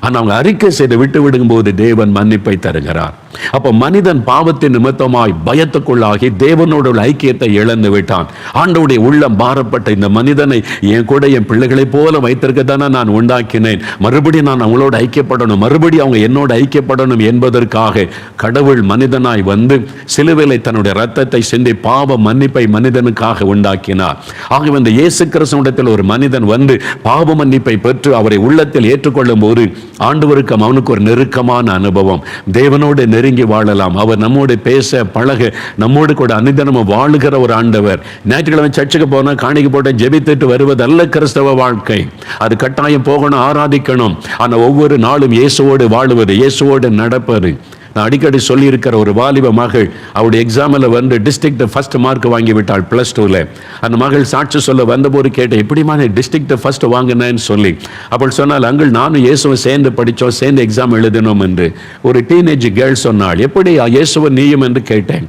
ஆனா அவங்க அறிக்கை செய்து விட்டு விடும்போது தேவன் மன்னிப்பை தருகிறார். அப்ப மனிதன் பாவத்தின் நிமித்தமாய் பயத்துக்குள்ளாகி தேவனோட ஐக்கியத்தை இழந்து விட்டான். ஆண்டவருடைய உள்ளம் பாரப்பட்ட இந்த மனிதனை என் கூட என் பிள்ளைகளை போல வைத்திருக்க தானே நான் உண்டாக்கினேன், மறுபடியும் நான் அவங்களோட ஐக்கியப்படணும், மறுபடியும் அவங்க என்னோட ஐக்கியப்படணும் என்பதற்காக கடவுள் மனிதனாய் வந்து சிலுவையிலே தன்னுடைய ரத்தத்தை சிந்தி பாவ மன்னிப்பை மனிதனுக்காக உண்டாக்கினார். ஆகவே இந்த இயேசு கிறிஸ்துவிடத்தில் ஒரு மனிதன் வந்து பாவ மன்னிப்பை பெற்று அவரை உள்ளத்தில் ஏற்றுக்கொள்ளும் போது ஆண்டவருக்கு அவனுக்கு ஒரு நெருக்கமான அனுபவம். தேவனோடு நெருங்கி வாழலாம். அவர் நம்மோடு பேச பழக, நம்மோடு கூட அனுதினமும் வாழுகிற ஒரு ஆண்டவர். ஞாயிற்றுக்கிழமை சர்ச்சுக்கு போனா காணிக்கை போட்டு ஜெபித்துட்டு வருவதல்ல கிறிஸ்தவ வாழ்க்கை. அது கட்டாயம் போகணும், ஆராதிக்கணும். ஆனால் ஒவ்வொரு நாளும் இயேசுவோடு வாழுவது, இயேசுவோடு நடப்பது. நான் அடிக்கடி சொல்லி இருக்கிற ஒரு வாலிப மகள், அவருடைய எக்ஸாமில் வந்து டிஸ்ட்ரிக்ட் ஃபர்ஸ்ட் மார்க் வாங்கி விட்டாள் +2. அந்த மகள் சாட்சி சொல்ல வந்தபோது கேட்டேன், எப்படிமா நீ டிஸ்ட்ரிக்ட் ஃபர்ஸ்ட் வாங்கினேன்னு சொல்லி. அப்படி சொன்னால், அங்கள் நானும் இயேசுவை சேர்ந்து படித்தோம், சேர்ந்து எக்ஸாம் எழுதணும் என்று. ஒரு டீனேஜ் கேர்ள் சொன்னாள், எப்படி இயேசுவை நீயும் என்று கேட்டேன்.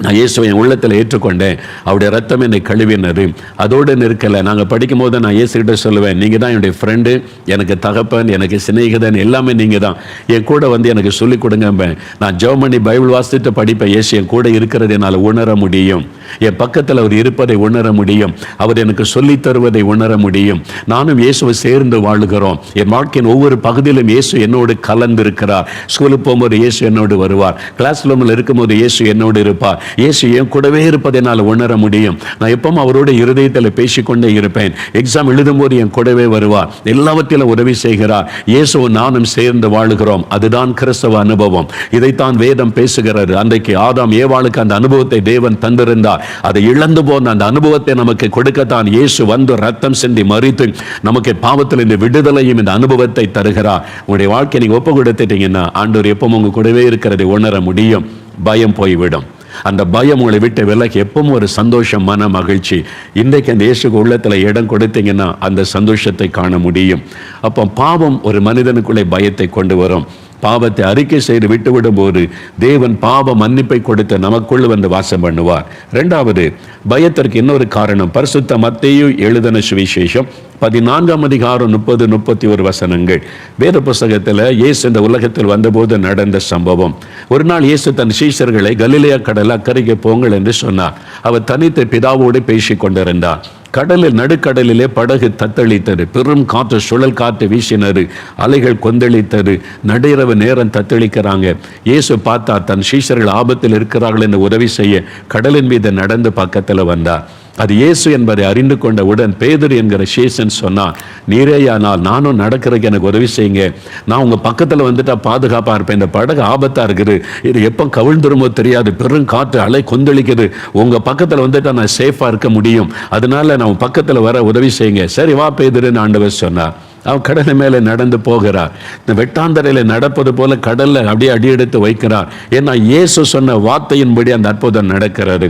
நான் இயேசுவை என் உள்ளத்தில் ஏற்றுக்கொண்டேன், அவருடைய ரத்தம் என்னை கழுவினது. அதோடு நிற்கலை. நாங்கள் படிக்கும் போது நான் இயேசுகிட்ட சொல்லுவேன், நீங்கள் தான் என்னுடைய ஃப்ரெண்டு, எனக்கு தகப்பன், எனக்கு சிநேகிதன், எல்லாமே நீங்கள் தான். என் கூட வந்து எனக்கு சொல்லிக் கொடுங்கம்பேன். நான் ஜெர்மனி பைபிள் வாசித்து படிப்பேன். இயேசு என் கூட இருக்கிறது என்னால் உணர முடியும். என் பக்கத்தில் அவர் இருப்பதை உணர முடியும். அவர் எனக்கு சொல்லித் தருவதை உணர முடியும். நானும் இயேசுவை சேர்ந்து வாழுகிறோம். என் வாழ்க்கையின் ஒவ்வொரு பகுதியிலும் இயேசு என்னோடு கலந்திருக்கிறார். ஸ்கூலுக்கு போகும்போது இயேசு என்னோடு வருவார். கிளாஸ் ரூமில் இருக்கும்போது இயேசு என்னோடு இருப்பார். இயேசு என் கூடவே இருப்பதை என்னால் உணர முடியும். நான் எப்பவும் அவரோட இருதயத்தில் பேசிக்கொண்டே இருப்பேன். எக்ஸாம் எழுதும் போது என் கூடவே வருவார். எல்லாவற்றிலும் உதவி செய்கிறார். இயேசுவும் நானும் சேர்ந்து வாழுகிறோம். அதுதான் கிறிஸ்தவ அனுபவம். இதைத்தான் வேதம் பேசுகிறது. அன்றைக்கு ஆதாம் ஏவாளுக்கு அந்த அனுபவத்தை தேவன் தந்திருந்தார். அதை இழந்து போன அந்த அனுபவத்தை நமக்கு கொடுக்கத்தான் இயேசு வந்து ரத்தம் சிந்தி மரித்து நமக்கு பாவத்தில் இந்த விடுதலையும் இந்த அனுபவத்தை தருகிறார். உங்களுடைய வாழ்க்கை நீங்க ஒப்பு கொடுத்துட்டீங்கன்னா ஆண்டவர் எப்பவும் உங்க கூடவே இருக்கிறதை உணர முடியும். பயம் போய்விடும். அந்த பயம் உங்களை விட்டு விலகி எப்பவும் ஒரு சந்தோஷம், மன மகிழ்ச்சி. இன்றைக்கு அந்த இயேசுக்கு உள்ளத்தில் இடம் கொடுத்தீங்கன்னா அந்த சந்தோஷத்தை காண முடியும். அப்போ பாவம் ஒரு மனிதனுக்குள்ளே பயத்தை கொண்டு வரும். பாவத்தை அறிக்கை செய்து விட்டுவிடும் போது தேவன் பாவ மன்னிப்பை கொடுத்து நமக்குள்ள வந்து வாசம் பண்ணுவார். இரண்டாவது, பயத்திற்கு இன்னொரு காரணம். பரிசுத்த மத்தேயு எழுதின சுவிசேஷம் 14ஆம் அதிகாரம் 30-31 வசனங்கள். வேத புஸ்தகத்தில் இயேசு இந்த உலகத்தில் வந்தபோது நடந்த சம்பவம். ஒரு நாள் இயேசு தன் சீஷர்களை கலிலேயா கடல் அக்கறைக்கு போங்கள் என்று சொன்னார். அவர் தனித்து பிதாவோடு பேசிக் கொண்டிருந்தார். கடலில், நடுக்கடலிலே படகு தத்தளித்தது. பெரும் காற்று, சுழல் காற்று வீசினது. அலைகள் கொந்தளித்தது. நடுஇரவு நேரம் தத்தளிக்கிறாங்க. இயேசு பார்த்தா தன் சீஷர்கள் ஆபத்தில் இருக்கிறார்கள் என்று உதவி செய்ய கடலின் மீது நடந்து பக்கத்தில் வந்தார். அது இயேசு என்பதை அறிந்து கொண்டவுடன் பேதுரு என்கிற சீசன் சொன்னான், நீரேயானால் நானும் நடக்கிறதுக்கு எனக்கு உதவி செய்யுங்க. நான் உங்க பக்கத்தில் வந்துட்டா பாதுகாப்பாக இருப்பேன். இந்த படகு ஆபத்தாக இருக்குது, இது எப்போ கவிழ்ந்துருமோ தெரியாது, பெரும் காற்று, அலை கொந்தளிக்குது. உங்க பக்கத்தில் வந்துட்டா நான் சேஃபாக இருக்க முடியும். அதனால நான் பக்கத்தில் வர உதவி செய்யுங்க. சரி வா பேதுருன்னு ஆண்டவர் சொன்னார். அவன் கடல் மேலே நடந்து போகிறார். இந்த வெட்டாந்தரையில் நடப்பது போல கடலில் அப்படியே அடியெடுத்து வைக்கிறார். ஏன்னா இயேசு சொன்ன வார்த்தையின்படி அந்த அற்புதம் நடக்கிறது.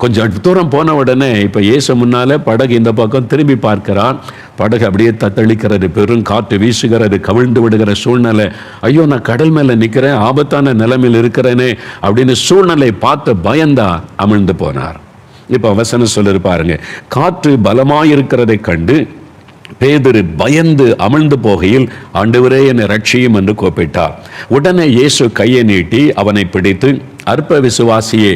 கொஞ்சம் தூரம் போன உடனே இப்போ இயேசு முன்னாலே படகு இந்த பக்கம் திரும்பி பார்க்கிறான். படகு அப்படியே தத்தளிக்கிறது. பெரும் காற்று வீசுகிறது. கவிழ்ந்து விடுகிற சூழ்நிலை. ஐயோ, நான் கடல் மேலே நிற்கிறேன், ஆபத்தான நிலைமையில் இருக்கிறேனே அப்படின்னு சூழ்நிலை பார்த்து பயந்தா அமிழ்ந்து போனார். இப்போ வசனம் சொல்லிருப்பாருங்க, காற்று பலமாயிருக்கிறதை கண்டு பேதுரு பயந்து அமிழ்ந்து போகையில், ஆண்டவரே என்னை ரட்சியும் என்று கூப்பிட்டார். உடனே இயேசு கையை நீட்டி அவனை பிடித்து, அற்ப விசுவாசியே,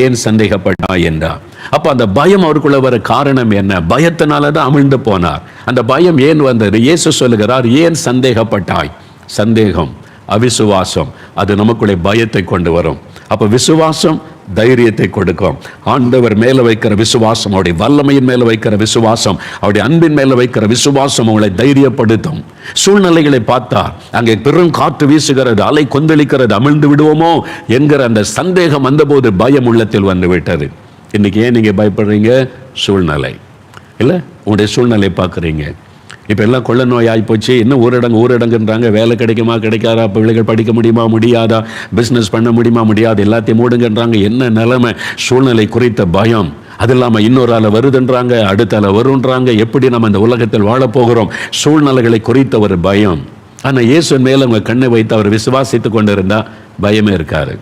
ஏன் சந்தேகப்பட்டாய் என்றார். அப்ப அந்த பயம் அவருக்குள்ள வர காரணம் என்ன? பயத்தினாலதான் அமிழ்ந்து போனார். அந்த பயம் ஏன் வந்தது? இயேசு சொல்லுகிறார், ஏன் சந்தேகப்பட்டாய். சந்தேகம், அவிசுவாசம், அது நமக்குள்ளே பயத்தை கொண்டு வரும். அப்ப விசுவாசம் தைரியத்தை கொடுக்கும். ஆண்டவர் மேல வைக்கிற விசுவாசம், அவருடைய வல்லமையின் மேல வைக்கிற விசுவாசம், அவருடைய அன்பின் மேல வைக்கிற விசுவாசம் உங்களை தைரியப்படுத்தும். சூழ்நிலைகளை பார்த்தா அங்கே பெரும் காற்று வீசுகிறது, அலை கொந்தளிக்கிறது, அமிழ்ந்து விடுவோமோ என்கிற அந்த சந்தேகம் வந்தபோது பயம் உள்ளத்தில் வந்து விட்டது. இன்னைக்கு ஏன் நீங்க பயப்படுறீங்க? சூழ்நிலை இல்லை, உங்களுடைய சூழ்நிலை பார்க்குறீங்க. இப்போ எல்லாம் கொள்ள நோய் ஆகிப்போச்சு. இன்னும் ஊரடங்குன்றாங்க. வேலை கிடைக்குமா கிடைக்காதா, பிள்ளைகள் படிக்க முடியுமா முடியாதா, பிஸ்னஸ் பண்ண முடியுமா முடியாது, எல்லாத்தையும் மூடுங்கன்றாங்க. என்ன நிலைமை, சூழ்நிலை குறித்த பயம். அது இல்லாமல் இன்னொரு ஆளை வருதுன்றாங்க, அடுத்த ஆளை வருன்றாங்க. எப்படி நம்ம இந்த உலகத்தில் வாழப்போகிறோம், சூழ்நிலைகளை குறித்த ஒரு பயம். ஆனால் இயேசுவின் மேலே உங்கள் கண்ணை வைத்து அவர் விசுவாசித்து கொண்டு இருந்தால் பயமே இருக்காரு.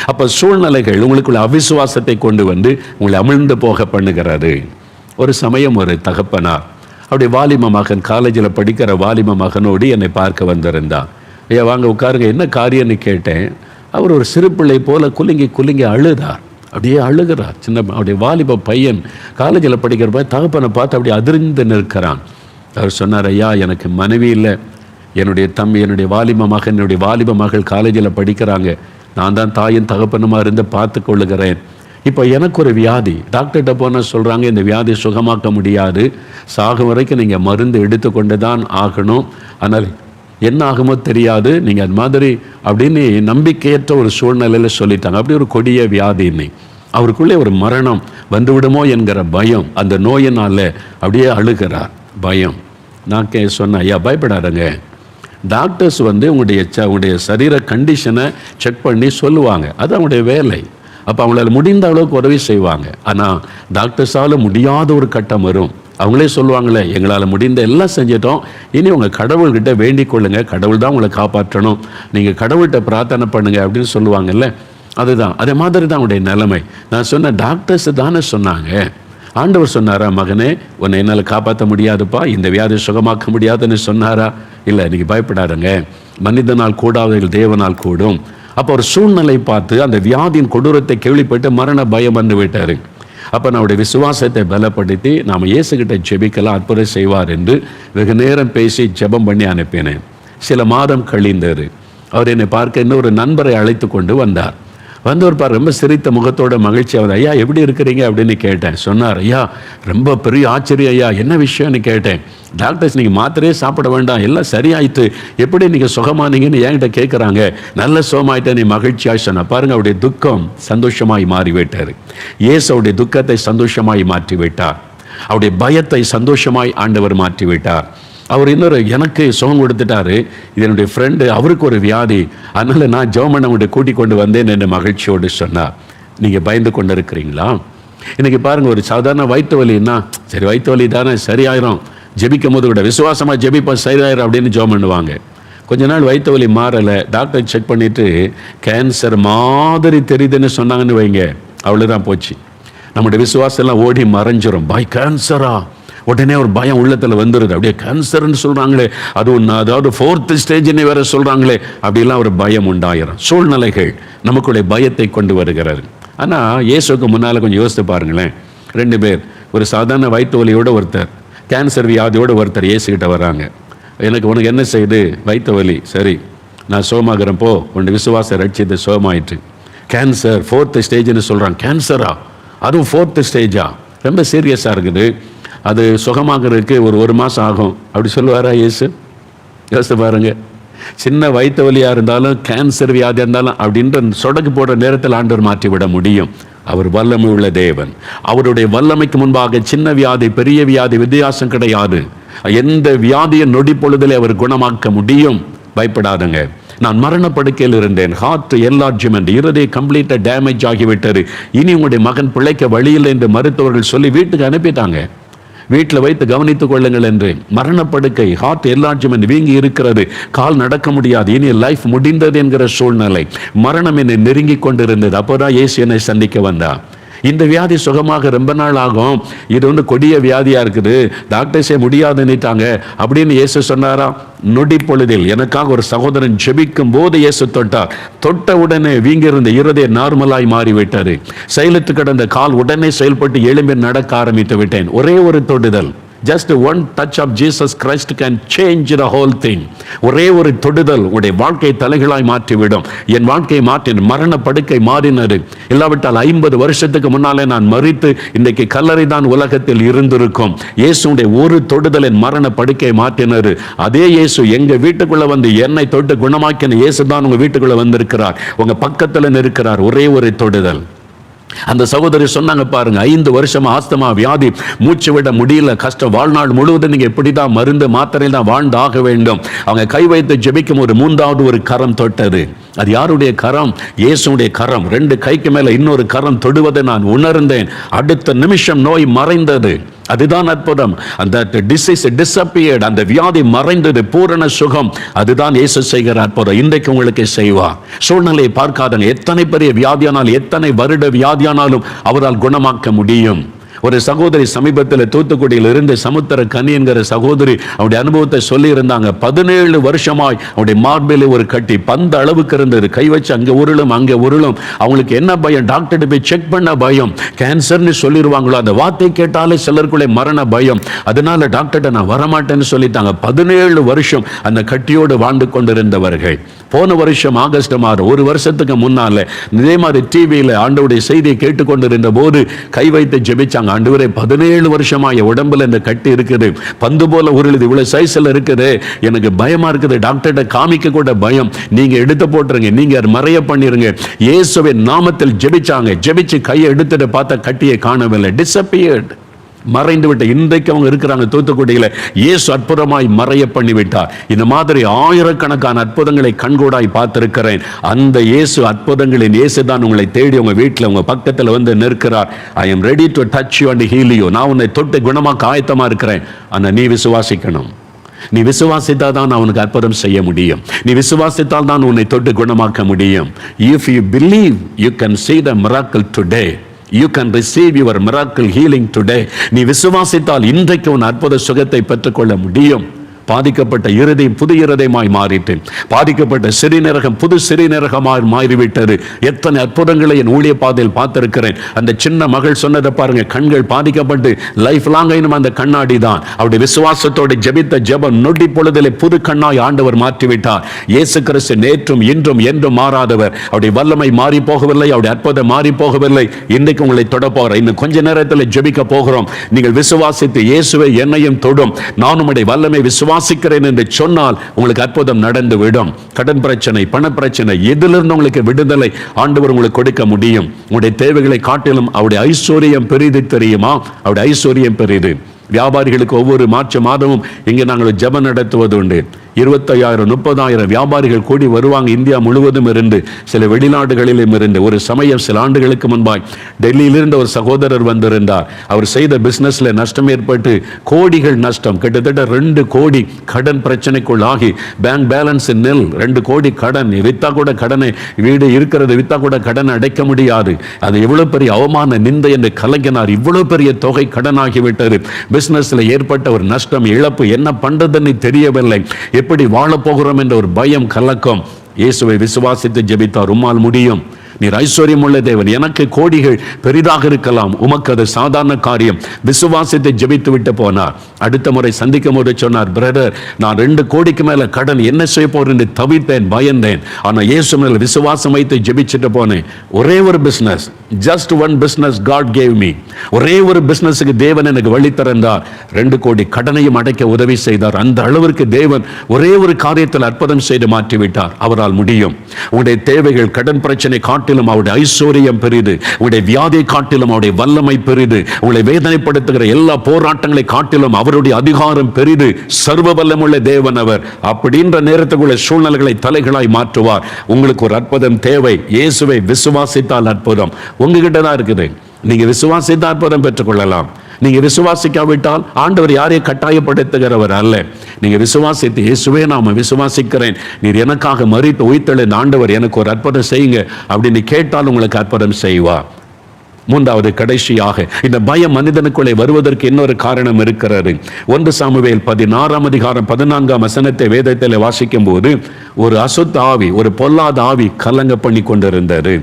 அப்போ சூழ்நிலைகள் உங்களுக்குள்ள அவிசுவாசத்தை கொண்டு வந்து உங்களை அமிழ்ந்து போக பண்ணுகிறாரு. ஒரு சமயம் ஒரு தகப்பனார் அப்படி வாலிப மகன், காலேஜில் படிக்கிற வாலிப மகனோடு என்னை பார்க்க வந்திருந்தான். ஐயா வாங்க உட்காருங்க, என்ன காரியம்னு கேட்டேன். அவர் ஒரு சிறு பிள்ளை போல குலுங்கி அழுதார். அப்படியே அழுகிறார். அப்படியே வாலிப பையன், காலேஜில் படிக்கிறப்ப தகப்பனை பார்த்து அப்படியே அதிர்ந்து நிற்கிறான். அவர் சொன்னார், ஐயா எனக்கு மனைவி இல்லை, என்னுடைய தம்பி, என்னுடைய வாலிப மகள் காலேஜில் படிக்கிறாங்க. நான் தான் தாயின் தகப்பனுமா இருந்து பார்த்து கொள்ளுகிறேன். இப்போ எனக்கு ஒரு வியாதி, டாக்டர்கிட்ட போனால் சொல்கிறாங்க இந்த வியாதி சுகமாக்க முடியாது, சாகும் வரைக்கும் நீங்கள் மருந்து எடுத்துக்கொண்டு தான் ஆகணும், ஆனால் என்ன ஆகுமோ தெரியாது, நீங்கள் அது மாதிரி அப்படின்னு நம்பிக்கையற்ற ஒரு சூழ்நிலையில் சொல்லிட்டாங்க. அப்படி ஒரு கொடிய வியாதின்னு அவருக்குள்ளே ஒரு மரணம் வந்துவிடுமோ என்கிற பயம், அந்த நோயினால் அப்படியே அழுகிறார். பயம். நான் சொன்னேன், ஐயா பயப்படாதங்க, டாக்டர்ஸ் உங்களுடைய சரீர கண்டிஷனை செக் பண்ணி சொல்லுவாங்க, அது அவங்களுடைய வேலை. அப்போ அவங்களால முடிந்த அளவுக்கு உதவி செய்வாங்க. ஆனால் டாக்டர்ஸால் முடியாத ஒரு கட்டம் வரும். அவங்களே சொல்லுவாங்களே, எங்களால் முடிந்த எல்லாம் செஞ்சிட்டோம், இனி உங்கள் கடவுள்கிட்ட வேண்டிக் கொள்ளுங்க, கடவுள் தான் உங்களை காப்பாற்றணும், நீங்கள் கடவுள்கிட்ட பிரார்த்தனை பண்ணுங்க அப்படின்னு சொல்லுவாங்கல்ல. அதுதான் அதே மாதிரி தான் அவங்களுடைய நிலைமை. நான் சொன்ன டாக்டர்ஸ் தானே சொன்னாங்க. ஆண்டவர் சொன்னாரா, மகனே உன்னை என்னால் காப்பாற்ற முடியாதுப்பா, இந்த வியாதி சுகமாக்க முடியாதுன்னு சொன்னாரா? இல்லை, நீங்கள் பயப்படாதுங்க, மனிதனால் கூடாதவர்கள் தேவனால் கூடும். அப்போ ஒரு சூழ்நிலை பார்த்து அந்த வியாதியின் கொடூரத்தை கேள்விப்பட்டு மரண பயம் வந்து விட்டார். அப்போ நம்முடைய விசுவாசத்தை பலப்படுத்தி நாம் இயேசுகிட்ட ஜெபிக்கலாம், அற்புதம் செய்வார் என்று வெகு நேரம் பேசி ஜெபம் பண்ணி அனுப்பினேன். சில மாதம் கழிந்தார். அவர் என்னை பார்க்க இன்னொரு நண்பரை அழைத்து கொண்டு வந்தார். வந்தவர் பார் ரொம்ப சிரித்த முகத்தோட மகிழ்ச்சியாவது, ஐயா எப்படி இருக்கிறீங்க அப்படின்னு கேட்டேன். சொன்னார், ஐயா ரொம்ப பெரிய ஆச்சரியம் ஐயா, என்ன விஷயம்னு கேட்டேன். டாக்டர்ஸ் நீங்கள் மாத்திரையே சாப்பிட வேண்டாம், எல்லாம் சரியாயிட்டு, எப்படி நீங்கள் சுகமானீங்கன்னு என்கிட்ட கேட்குறாங்க. நல்ல சுகமாயிட்டேன், நீ மகிழ்ச்சியாக சொன்ன. பாருங்க, அவருடைய துக்கம் சந்தோஷமாய் மாறிவிட்டார். இயேசு அவருடைய துக்கத்தை சந்தோஷமாய் மாற்றிவிட்டார். அவருடைய பயத்தை சந்தோஷமாய் ஆண்டவர் மாற்றிவிட்டார். அவர் இன்னொரு எனக்கு சுகம் கொடுத்துட்டாரு. இது என்னுடைய ஃப்ரெண்டு, அவருக்கு ஒரு வியாதி, அதனால் நான் ஜெபம் பண்ண அவங்கள்ட்ட கூட்டிக் கொண்டு வந்தேன் என்று மகிழ்ச்சியோடு சொன்னார். நீங்கள் பயந்து கொண்டு இருக்கிறீங்களா? இன்றைக்கி பாருங்கள், ஒரு சாதாரண வயிற்று வலின்னா சரி வயிற்று வலி தானே சரியாயிரும், ஜெபிக்கும் போது கூட விசுவாசமாக ஜெபிப்பா சரியாயிரும் அப்படின்னு ஜெபம் பண்ணுவாங்க. கொஞ்ச நாள் வயிற்று வலி மாறலை, டாக்டர் செக் பண்ணிவிட்டு கேன்சர் மாதிரி தெரியுதுன்னு சொன்னாங்கன்னு வைங்க, அவ்வளோதான் போச்சு. நம்முடைய விசுவாசம் எல்லாம் ஓடி மறைஞ்சிரும். பாய் கேன்சரா, உடனே ஒரு பயம் உள்ளத்தில் வந்துடுது. அப்படியே கேன்சர்ன்னு சொல்கிறாங்களே, அதாவது 4th ஸ்டேஜ்னு வேற சொல்கிறாங்களே, அப்படிலாம் ஒரு பயம் உண்டாயிரும். சூழ்நிலைகள் நமக்குடைய பயத்தை கொண்டு வருகிறாரு. ஆனால் இயேசுக்கு முன்னால் கொஞ்சம் யோசித்து பாருங்களேன். 2 பேர், ஒரு சாதாரண வயிற்று வலியோடு ஒருத்தர், கேன்சர் வியாதியோடு ஒருத்தர் இயேசுகிட்ட வராங்க. உனக்கு என்ன செய்யுது? வயிற்று வலி. சரி நான் சுகமாகிறேன் போ, உன்னை விசுவாச ரட்சித்து சுகமாயிற்று. கேன்சர் 4th ஸ்டேஜ்னு சொல்கிறாங்க. கேன்சரா, அதுவும் 4th ஸ்டேஜா, ரொம்ப சீரியஸாக இருக்குது, அது சுகமாகிறதுக்கு ஒரு மாதம் ஆகும் அப்படி சொல்லுவாரா இயேசு? யோசித்து பாருங்க. சின்ன வயிற்று வலியாக இருந்தாலும் கேன்சர் வியாதியாக இருந்தாலும் அப்படின்ற சொடக்கு போடுற நேரத்தில் ஆண்டவர் மாற்றிவிட முடியும். அவர் வல்லமை உள்ள தேவன். அவருடைய வல்லமைக்கு முன்பாக சின்ன வியாதி பெரிய வியாதி வித்தியாசம் கிடையாது. எந்த வியாதியை நொடி பொழுதிலே அவர் குணமாக்க முடியும். பயப்படாதுங்க. நான் மரணப்படுக்கையில் இருந்தேன், ஹார்ட் என்லார்ஜ்மெண்ட், இருதய கம்ப்ளீட்டாக டேமேஜ் ஆகிவிட்டது, இனி உங்களுடைய மகன் பிழைக்க வழியில் என்று மருத்துவர்கள் சொல்லி வீட்டுக்கு அனுப்பிட்டாங்க. வீட்டில் வைத்து கவனித்துக் கொள்ளுங்கள் என்று. மரணப்படுக்கை, ஹார்ட் என்லார்ஜ்மெண்ட் வீங்கி இருக்கிறது, கால் நடக்க முடியாது, இனி லைஃப் முடிந்தது என்கிற சூழ்நிலை. மரணம் என்னை நெருங்கி கொண்டிருந்தது. அப்போதான் இயேசு என்னை சந்திக்க வந்தார். இந்த வியாதி சுகமாக ரொம்ப நாள் ஆகும், இது கொடிய வியாதியா இருக்குது, டாக்டர்ஸே முடியாதுன்னுட்டாங்க அப்படின்னு இயேசு சொன்னாரா? நொடி பொழுதில் எனக்காக ஒரு சகோதரன் ஜெபிக்கும் போது இயேசு தொட்டார். தொட்ட உடனே வீங்கிருந்த இருதய நார்மலாய் மாறிவிட்டாரு. செயலுக்கு கடந்த கால் உடனே செயல்பட்டு எழும்பி நடக்க ஆரம்பித்து விட்டேன். ஒரே ஒரு தொடுதல், just one touch of Jesus Christ can change the whole thing. ஒரே ஒரு தொடுதல் உடைய வாழ்க்கை தலைகளாய் மாற்றிவிடும். என் வாழ்க்கையை மாற்றின, மரண படுக்கை மாறினது. இல்லாவிட்டால் 50 வருஷத்துக்கு முன்னாலே நான் மரித்து இன்றைக்கு கல்லறை தான் உலகத்தில் இருந்திருக்கும். இயேசுடைய ஒரு தொடுதல் என் மரண படுக்கை மாற்றினது. அதே இயேசு எங்க வீட்டுக்குள்ள வந்து என்னை தொட்டு குணமாக்கின இயேசு தான் உங்க வீட்டுக்குள்ள வந்திருக்கிறார், உங்க பக்கத்தில் இருக்கிறார். ஒரே ஒரு தொடுதல். அந்த சகோதரி சொன்னாங்க, பாருங்க, 5 வருஷமா ஆஸ்துமா வியாதி, மூச்சு விட முடியல, கஷ்டம், வாழ்நாள் முழுவதும் நீங்க எப்படிதான் மருந்து மாத்திரை தான் வாழ்ந்தாக வேண்டும். அவங்க கை வைத்து ஜெபிக்கும் ஒரு 3வது ஒரு கரம் தொட்டது. அது யாருடைய கரம்? இயேசுடைய கரம். 2 கைக்கு மேல இன்னொரு கரம் தொடுவதை நான் உணர்ந்தேன். அடுத்த நிமிஷம் நோய் மறைந்தது. அதுதான் அற்புதம். அந்த டிசீஸ் டிஸப்பியர்ட், அந்த வியாதி மறைந்தது, பூரண சுகம். அதுதான் இயேசு செய்கிற அற்புதம். இன்றைக்கு உங்களுக்கு செய்வார். சூழ்நிலையை பார்க்காதங்க. எத்தனை பெரிய வியாதியானாலும், எத்தனை வருட வியாதியானாலும் அவரால் குணமாக்க முடியும். ஒரு சகோதரி சமீபத்தில் தூத்துக்குடியில் இருந்து சமுத்திர கனி என்கிற சகோதரி அவருடைய அனுபவத்தை சொல்லி இருந்தாங்க. 17 வருஷமாய் அவருடைய மார்பில் ஒரு கட்டி பந்த அளவுக்கு இருந்தது. கை வச்சு அங்கே உருளும் அங்கே உருளும். அவங்களுக்கு என்ன பயம்? டாக்டர்கிட்ட போய் செக் பண்ண பயம். கேன்சர்னு சொல்லிடுவாங்களோ, அந்த வார்த்தை கேட்டாலே சிலருக்குள்ளே மரண பயம். அதனால டாக்டர்கிட்ட நான் வரமாட்டேன்னு சொல்லிட்டாங்க. 17 வருஷம் அந்த கட்டியோடு வாழ்ந்து கொண்டிருந்தவர்கள் போன வருஷம் ஆகஸ்ட் மாதம், ஒரு வருஷத்துக்கு முன்னால இதே மாதிரி டிவியில் ஆண்டவருடைய செய்தியை கேட்டுக்கொண்டிருந்த போது கை வைத்து ஜெபிச்சாங்க. ஆண்டவரே, 17 வருஷமா என் உடம்புல இந்த கட்டி இருக்குது, பந்து போல உருளுது, இவ்வளவு சைஸ்ல இருக்குது, எனக்கு பயமா இருக்குது, டாக்டர்கிட்ட காமிக்க கூட பயம், நீங்க எடுத்து போட்டுருங்க, நீங்க மறைய பண்ணிருங்க. இயேசுவின் நாமத்தில் ஜெபிச்சாங்க. ஜெபிச்சு கையை எடுத்துட்டு பார்த்தா கட்டியை காணவில்லை. டிஸப்பியர்ட், மறைந்து விட்ட. இன்றைக்கு அவங்க இருக்கிறாங்க தூத்துக்குடியில். இயேசு அற்புதமாய் மறைய பண்ணிவிட்டார். இந்த மாதிரி ஆயிரக்கணக்கான அற்புதங்களை கண்கூடாய் பார்த்திருக்கிறேன். அந்த இயேசு, அற்புதங்களின் இயேசு தான் உங்களை தேடி உங்க வீட்டில் உங்க பக்கத்தில் வந்து நிற்கிறார். I am ready to touch you and heel you. நான் உன்னை தொட்டு குணமாக்க ஆயத்தமா இருக்கிறேன். ஆனா நீ விசுவாசிக்கணும். நீ விசுவாசித்தால் தான் அவனுக்கு அற்புதம் செய்ய முடியும். நீ விசுவாசித்தால் தான் உன்னை தொட்டு குணமாக்க முடியும். If you believe, you can see the miracle today. You can receive your miracle healing today. நீ விசுவாசித்தால் இன்றைக்கு உன் அற்புத சுகத்தை பெற்றுக்கொள்ள முடியும். பாதிக்கப்பட்ட இருதயம் புது இருதயமாய் மாறிட்டு, பாதிக்கப்பட்ட சிறுநீரகம் புது சிறுநீரகமாய் மாறிவிட்டது. எத்தனை அற்புதங்களை என் ஊழிய பாதையில் பார்த்திருக்கிறேன். அந்த சின்ன மகள் சொன்னதை பாருங்க, கண்கள் பாதிக்கப்பட்டு லைஃப் லாங் அந்த கண்ணாடி தான். அவருடைய விசுவாசத்தோடு ஜெபித்த ஜெபம் நொடி பொழுதிலே புது கண்ணாய் ஆண்டவர் மாற்றிவிட்டார். இயேசு கிறிஸ்து நேற்றும் இன்றும் என்றும் மாறாதவர். அவருடைய வல்லமை மாறி போகவில்லை, அவருடைய அற்புதம் மாறி போகவில்லை. இன்றைக்கு உங்களை தொட போகிறேன். இன்னும் கொஞ்ச நேரத்தில் ஜெபிக்க போகிறோம். நீங்கள் விசுவாசித்து இயேசுவை என்னையும் தொடும், நான் உம்முடைய வல்லமை விசுவாசிக்கிறேன் என்று சொன்னால் உங்களுக்கு அற்புதம் நடந்து விடும். கடன் பிரச்சனை, பண பிரச்சனை, எதிலிருந்து உங்களுக்கு விடுதலை ஆண்டவர் உங்களுக்கு கொடுக்க முடியும். உங்களுடைய தேவைகளை காட்டிலும் அவருடைய ஐஸ்வர்யம் பெரிது. தெரியுமா? அவருடைய ஐஸ்வர்யம் பெரிது. வியாபாரிகளுக்கு ஒவ்வொரு மார்ச் மாதமும் இங்கே நாங்கள் ஜெபம் நடத்துவது உண்டு. 25,000 30,000 வியாபாரிகள் கூடி வருவாங்க. இந்தியா முழுவதும் இருந்து, சில வெளிநாடுகளிலும் இருந்து. ஒரு சமயம் சில ஆண்டுகளுக்கு முன்பாய் டெல்லியிலிருந்து ஒரு சகோதரர் வந்திருந்தார். அவர் செய்த பிசினஸ்ல நஷ்டம் ஏற்பட்டு கோடிகள் நஷ்டம், கிட்டத்தட்ட 2 கோடி கடன் பிரச்சனைக்குள்ளாகி பேங்க் பேலன்ஸ் நெல், 2 கோடி கடன். வித்தா கூட கடனை, வீடு இருக்கிறது வித்தா கூட கடன் அடைக்க முடியாது. அது எவ்வளவு பெரிய அவமான நிந்தை என்று கலங்கினார். இவ்வளவு பெரிய தொகை கடன் ஆகிவிட்டது. பிசினஸ்ல ஏற்பட்ட ஒரு நஷ்டம், இழப்பு, என்ன பண்றதுன்னு தெரியவில்லை. எப்படி வாழ போகிறோம் என்ற ஒரு பயம், கலக்கம். இயேசுவை விசுவாசித்து ஜெபித்தார். உம்மால் முடியும். நீர் ஐஸ்வர்யம் உள்ள தேவன். எனக்கு கோடிகள் பெரிதாக இருக்கலாம், உமக்கு அது சாதாரண காரியம். விசுவாசித்து ஜெபித்து விட்டு போனார். அடுத்த முறை சந்திக்கும் போது சொன்னார், பிரதர், நான் 2 கோடிக்கு மேல கடன், என்ன செய்ய போறேன் என்று தவித்தேன், பயந்தேன். ஆனா இயேசு மேல விசுவாசம் வைத்து ஜெபிச்சுட்டு போனேன். ஒரே ஒரு business, just one business God gave me. ஒரே ஒரு பிசினஸுக்கு தேவன் எனக்கு வழி திறந்தார். 2 கோடி கடனையும் அடைக்க உதவி செய்தார். அந்த அளவிற்கு தேவன் ஒரே ஒரு காரியத்தில் அற்புதம் செய்து மாற்றிவிட்டார். அவரால் முடியும். உங்களுடைய தேவைகள், கடன் பிரச்சனை காட்டிலும் அவருடைய ஐஸ்வர்யம் பெரிது. உங்களுடைய வியாதியை காட்டிலும் அவருடைய வல்லமை பெரிது. உங்களை வேதனைப்படுத்துகிற எல்லா போராட்டங்களை காட்டிலும் அவருடைய அதிகாரம் பெரிது. சர்வ வல்லமுள்ள தேவன் அவர். அப்படின்ற நேரத்துக்குள்ள சூழ்நிலைகளை தலைகளாய் மாற்றுவார். உங்களுக்கு ஒரு அற்புதம் தேவை. இயேசுவை விசுவாசித்தால் அற்புதம் உங்ககிட்ட தான் இருக்குது. நீங்க விசுவாசித்த அற்புதம் பெற்றுக்கொள்ளலாம். நீங்க விசுவாசிக்காவிட்டால் ஆண்டவர் யாரையும் கட்டாயப்படுத்துகிறவர் அல்ல. நீங்க விசுவாசித்து, இயேசுவே நாம விசுவாசிக்கிறேன், நீர் எனக்காக மரித்து உயிர்த்தெழுந்த ஆண்டவர், எனக்கு ஒரு அற்புதம் செய்யுங்க அப்படின்னு கேட்டால் உங்களுக்கு அற்புதம் செய்வார். 3வது கடைசியாக, இந்த பயம் மனிதனுக்குள்ளே வருவதற்கு இன்னொரு காரணம் இருக்கிறது. 1 சாமுவேல் 16 அதிகாரம் 14 வசனத்தை வேதத்தில் வாசிக்கும் போது, ஒரு அசுத்த ஆவி, ஒரு பொல்லாத ஆவி கலங்க பண்ணி கொண்டிருந்தது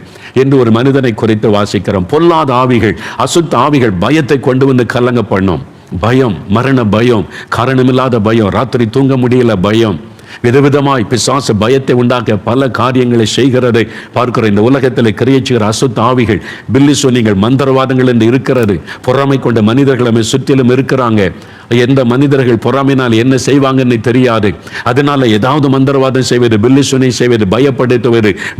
என்று ஒரு மனிதனை குறித்து வாசிக்கிறோம். பொல்லாத ஆவிகள், அசுத்த ஆவிகள் பயத்தை கொண்டு வந்து கலங்க பண்ணும். பயம், மரண பயம், காரணமில்லாத பயம், ராத்திரி தூங்க முடியல பயம். விதவிதமாய் பிசாசு பயத்தை உண்டாக்க பல காரியங்களை செய்கிறதை பார்க்கிறோம். இந்த உலகத்தில் கிரியச்சுகிற அசுத்த ஆவிகள், பில்லி சொன்னிகள், மந்திரவாதங்கள் என்று இருக்கிறது. பொறாமை கொண்ட மனிதர்கள் சுற்றிலும் இருக்கிறாங்க. எந்த மனிதர்கள் பொறாமையினால் என்ன செய்வாங்கன்னு தெரியாது. அதனால ஏதாவது மந்திரவாதம் செய்வது, பில்லிசுனை செய்வது,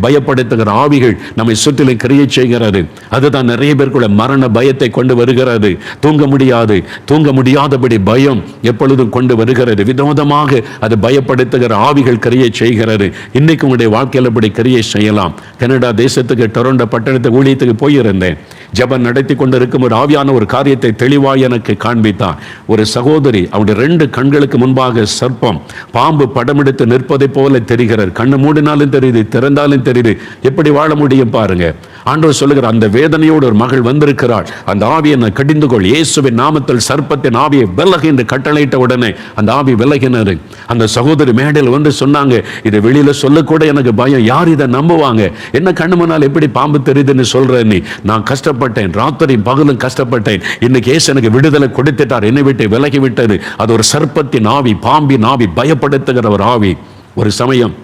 பயப்படுத்துகிற ஆவிகள் நம்மை சுற்றிலும் கிரியை செய்கிறது. அதுதான் நிறைய பேருக்குள்ள மரண பயத்தை கொண்டு வருகிறது. தூங்க முடியாதபடி பயம் எப்பொழுதும் கொண்டு வருகிறது. விதவிதமாக அது பயப்படுத்துகிற ஆவிகள் கிரியை செய்கிறது. இன்னைக்கு உங்களுடைய வாழ்க்கையில் அப்படி கிரியை செய்யலாம். கனடா தேசத்துக்கு டொரண்டோ பட்டணத்தை ஊழியத்துக்கு போயிருந்தேன். ஜெபம் நடத்தி கொண்டிருக்கும் ஒரு ஆவியான ஒரு காரியத்தை தெளிவாய் எனக்கு காண்பித்தான். ஒரு சகோதரி, அவருடைய 2 கண்களுக்கு முன்பாக சர்ப்பம், பாம்பு படம் எடுத்து நிற்பதை போல தெரிகிறது. கண்ணு மூடினாலும் தெரியுது, திறந்தாலும் தெரியுது. எப்படி வாழ முடியும் பாருங்க. ஆண்டவர் சொல்லுகிற அந்த வேதனையோடு ஒரு மகள் வந்திருக்கிறாள். அந்த ஆவியை கடிந்து கொள், இயேசுவின் நாமத்தில் சர்ப்பத்தின் ஆவியை விலகு என்று கட்டளையிட்ட உடனே அந்த ஆவி விலகினது. அந்த சகோதரி மேடையில் வந்து சொன்னாங்க, இதை வெளியில சொல்லக்கூட எனக்கு பயம், யார் இதை நம்புவாங்க? என்ன கண்ணு முன்னால் எப்படி பாம்பு தெரியுதுன்னு சொல்ற நீ? நான் கஷ்டப்பட்டேன், ராத்திரி பகலும் கஷ்டப்பட்டேன். இன்னைக்கு இயேசு எனக்கு விடுதலை கொடுத்துட்டார், என்னை விட்டு விலகி விட்டது. அது ஒரு சர்ப்பத்தின் ஆவி, பாம்பின் ஆவி, பயப்படுத்துகிற ஒரு ஆவி. ஒரு சமயம்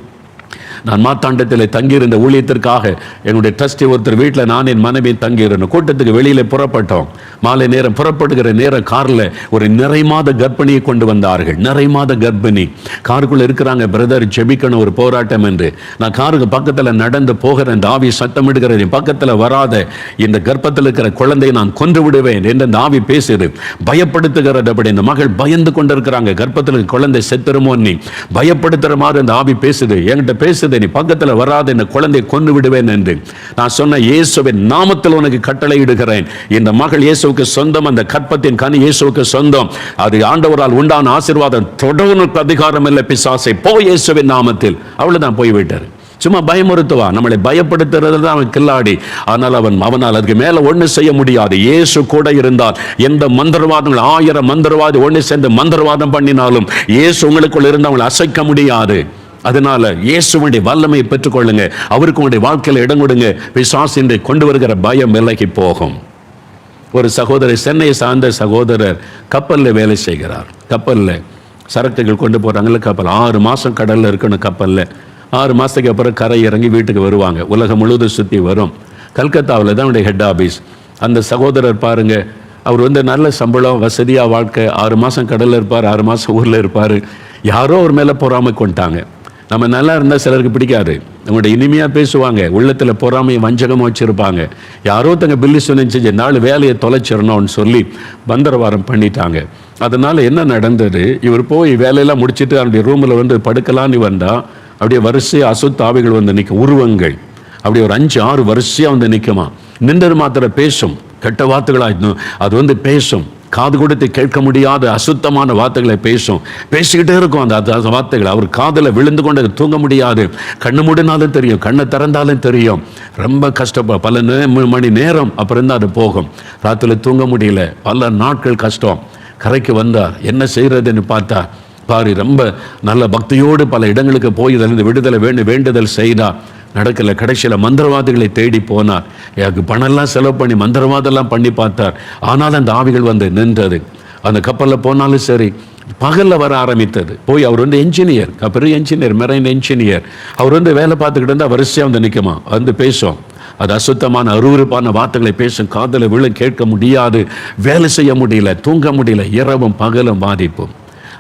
நான் மாத்தாண்டத்தில் தங்கியிருந்த ஊழியத்திற்காக என்னுடைய ட்ரஸ்டி ஒருத்தர் வீட்டில் நான் என் மனைவி தங்கியிருந்தோம். கூட்டத்துக்கு வெளியில் புறப்பட்டோம். மாலை நேரம் புறப்படுகிற நேரம் காரில் ஒரு நிறைமாத கர்ப்பிணியை கொண்டு வந்தார்கள். நிறைமாத கர்ப்பிணி காருக்குள்ள இருக்கிறாங்க. பிரதர் ஜெபிக்கணும், ஒரு போராட்டம் என்று. நான் காருக்கு பக்கத்தில் நடந்து போகிறேன். இந்த ஆவி சத்தமிடுகிறது, பக்கத்தில் வராத, இந்த கர்ப்பத்தில் இருக்கிற குழந்தையை நான் கொன்று விடுவேன் என்று அந்த ஆவி பேசுது, பயப்படுத்துகிறது. அப்படி இந்த மகள் பயந்து கொண்டிருக்கிறாங்க, கர்ப்பத்தில் குழந்தை செத்துருமோ நீ பயப்படுத்துற மாதிரி அந்த ஆவி பேசுது. என்கிட்ட பேசுது, நீ பக்கத்தில் வராத, இந்த குழந்தையை கொன்று விடுவேன் என்று. நான் சொன்ன, இயேசுவின் நாமத்தில் உனக்கு கட்டளை இடுகிறேன். இந்த மகள் இயேசுவுக்கு சொந்தம், அந்த கற்பத்தின் கனி இயேசுவுக்கு சொந்தம். அது ஆண்டவரால் உண்டான ஆசீர்வாதம். தொடர்ந்து அதிகாரம் இல்லை பிசாசை, போ இயேசுவின் நாமத்தில். அவ்வளவுதான், போய்விட்டார். சும்மா பயமுறுத்துவா, நம்மளை பயப்படுத்துறது தான் அவன் கில்லாடி. ஆனால் அவனால் அதுக்கு மேல ஒண்ணு செய்ய முடியாது. இயேசு கூட இருந்தால் எந்த மந்திரவாதங்கள், 1000 மந்திரவாதி ஒண்ணு சேர்ந்து மந்திரவாதம் பண்ணினாலும் இயேசு உங்களுக்குள்ள இருந்து அவங்களை அசைக்க முடியாது. அதனால இயேசுவுடைய வல்லமையை பெற்றுக்கொள்ளுங்க, அவருக்கு உங்களுடைய வாழ்க்கையில் இடம் கொடுங்க. பிசாசினை கொண்டு வருகிற பயம் விலகி போகும். ஒரு சகோதரர், சென்னையை சார்ந்த சகோதரர், கப்பலில் வேலை செய்கிறார். கப்பலில் சரக்குகள் கொண்டு போகிறாங்கல்ல, கப்பல் 6 மாதம் கடலில் இருக்கணும். கப்பலில் 6 மாதத்துக்கு அப்புறம் கரை இறங்கி வீட்டுக்கு வருவாங்க. உலகம் முழுவதும் சுற்றி வரும். கல்கத்தாவில் தான் அவருடைய ஹெட் ஆஃபீஸ். அந்த சகோதரர் பாருங்க, அவர் வந்து நல்ல சம்பளம், வசதியாக வாழ்க்கை. 6 மாதம் கடலில் இருப்பார், 6 மாதம் ஊரில் இருப்பார். யாரோ ஒரு மேலே பொறாமை கொண்டாங்க. நம்ம நல்லா இருந்தால் சிலருக்கு பிடிக்காது. நம்மளுடைய இனிமையாக பேசுவாங்க, உள்ளத்தில் பொறாமையை வஞ்சகமாக வச்சுருப்பாங்க. யாரோ தங்க பில்லி சொன்னிச்சு, நாலு வேலையை தொலைச்சிடணும்னு சொல்லி மந்திரவாதம் பண்ணிட்டாங்க. அதனால் என்ன நடந்தது, இவர் போய் வேலையெல்லாம் முடிச்சுட்டு அவருடைய ரூமில் வந்து படுக்கலான்னு வந்தால் அப்படியே வரிசையாக அசுத்த ஆவிகள் வந்து நிற்கும். உருவங்கள் அப்படி ஒரு 5-6 வரிசையாக வந்து நிற்குமா. நின்றது மாத்திரம் பேசும், கெட்ட வார்த்தைகளாக அது வந்து பேசும். காது கொடுத்து கேட்க முடியாத அசுத்தமான வார்த்தைகளை பேசும். பேசிக்கிட்டே இருக்கும் அந்த வார்த்தைகள். அவர் காதில் விழுந்து கொண்டு தூங்க முடியாது. கண்ணு மூடினாலும் தெரியும், கண்ணை திறந்தாலும் தெரியும். ரொம்ப கஷ்டப்படும். பல மணி நேரம் அப்புறம் தான் அது போகும். ராத்திரியில் தூங்க முடியல, பல நாட்கள் கஷ்டம். கரைக்கு வந்தார், என்ன செய்யறதுன்னு பார்த்தா பாரு, ரொம்ப நல்ல பக்தியோடு பல இடங்களுக்கு போய் இதிலிருந்து விடுதலை வேண்டுதல் செய்தார். நடக்கல. கடைசியில் மந்திரவாதிகளை தேடி போனார். எனக்கு பணம்லாம் செலவு பண்ணி மந்திரவாதெல்லாம் பண்ணி பார்த்தார். ஆனால் அந்த ஆவிகள் வந்து நின்றது. அந்த கப்பலில் போனாலும் சரி, பகலில் வர ஆரம்பித்தது. போய் அவர் வந்து என்ஜினியர், பெரிய என்ஜினியர், மெரைன் என்ஜினியர். அவர் வந்து வேலை பார்த்துக்கிட்டு இருந்தால் வரிசையாக வந்து நிற்குமா, வந்து பேசும். அது அசுத்தமான அருவருப்பான வார்த்தைகளை பேசும். காதில் விழு, கேட்க முடியாது, வேலை செய்ய முடியல, தூங்க முடியல, இரவும் பகலும் பாதிப்பும்.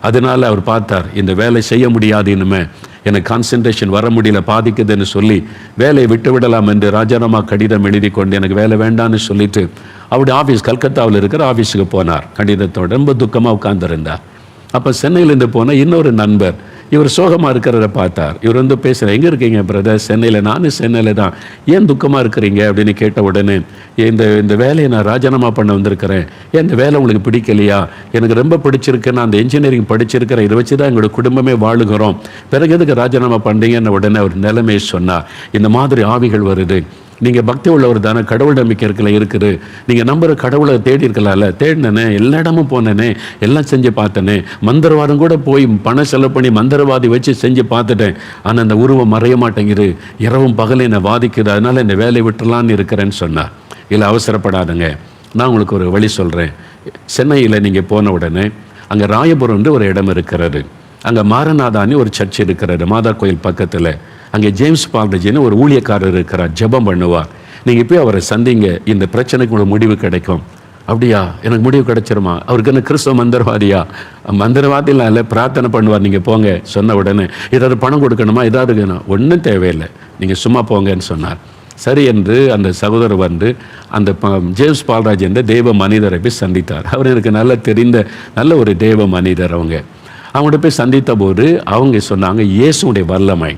அதனால அவர் பார்த்தார், இந்த வேலை செய்ய முடியாது, இனிமே எனக்கு கான்சன்ட்ரேஷன் வர முடியல, பாதிக்குதுன்னு சொல்லி வேலையை விட்டு விடலாம் என்று ராஜாராமா கடிதம் எழுதி கொண்டு எனக்கு வேலை வேண்டான்னு சொல்லிட்டு அவருடைய ஆஃபீஸ், கல்கத்தாவில் இருக்கிற ஆஃபீஸுக்கு போனார். கடிதத்தோடு ரொம்ப துக்கமாக உட்கார்ந்துருந்தார். அப்போ சென்னையிலேருந்து போன இன்னொரு நண்பர், இவர் சோகமாக இருக்கிறத பார்த்தார். இவர் வந்து பேசுகிறார், எங்கே இருக்கீங்க பிரதர்? சென்னையில். நானும் சென்னையில் தான். ஏன் துக்கமாக இருக்கிறீங்க அப்படின்னு கேட்ட உடனே, இந்த வேலையை நான் ராஜினாமா பண்ண வந்திருக்கிறேன். ஏன் இந்த வேலை உங்களுக்கு பிடிக்கலையா? எனக்கு ரொம்ப பிடிச்சிருக்கு, நான் அந்த இன்ஜினியரிங் படிச்சிருக்கிறேன், இதை வச்சு தான் எங்களோட குடும்பமே வாழுகிறோம், பிறகு எதுக்கு ராஜினாமா பண்ணுறீங்கன்னு உடனே அவர் நிலைமையை சொன்னார். இந்த மாதிரி ஆவிகள் வருது. நீங்கள் பக்தி உள்ளவர் தானே, கடவுள் நம்பிக்கை இருக்குது, நீங்கள் நம்புகிற கடவுளை தேடி இருக்கலாம்ல. தேடினேனே, எல்லா இடமும் போனேனே, எல்லாம் செஞ்சு பார்த்தேனே, மந்திரவாதம் கூட போய் பணம் செலவு பண்ணி மந்திரவாதி வச்சு செஞ்சு பார்த்துட்டேன். ஆனால் அந்த உருவம் மறைய மாட்டேங்குது, இரவும் பகலும் என்னை வாதிக்குது, அதனால் என்னை வேலையை விட்டுலான்னு இருக்கிறேன்னு சொன்னார். இல்லை, அவசரப்படாதுங்க, நான் உங்களுக்கு ஒரு வழி சொல்கிறேன். சென்னையில் நீங்கள் போன உடனே அங்கே ராயபுரம்னு ஒரு இடம் இருக்கிறது. அங்கே மாரநாதானி ஒரு சர்ச் இருக்கிறது, மாதா கோயில் பக்கத்தில். அங்கே ஜேம்ஸ் பால்ரஜின்னு ஒரு ஊழியக்காரர் இருக்கிறார், ஜெபம் பண்ணுவார். நீங்கள் போய் அவரை சந்திங்க, இந்த பிரச்சனைக்கு ஒரு முடிவு கிடைக்கும். அப்படியா, எனக்கு முடிவு கிடைச்சிருமா? அவருக்கு என்ன கிறிஸ்தவ மந்திரவாதியா? மந்திரவாதிலாம் இல்லை, பிரார்த்தனை பண்ணுவார். நீங்கள் போங்க சொன்ன உடனே. ஏதாவது பணம் கொடுக்கணுமா, ஏதாவது ஒன்றும் தேவையில்லை, நீங்கள் சும்மா போங்கன்னு சொன்னார். சரி என்று அந்த சகோதரர் வந்து அந்த ஜேம்ஸ் பால்ராஜ் என்ற தேவ மனிதரை போய் சந்தித்தார். அவர் எனக்கு நல்ல தெரிந்த நல்ல ஒரு தேவ மனிதர். அவங்கள்ட்ட போய் சந்தித்த போது அவங்க சொன்னாங்க, இயேசுடைய வல்லமை,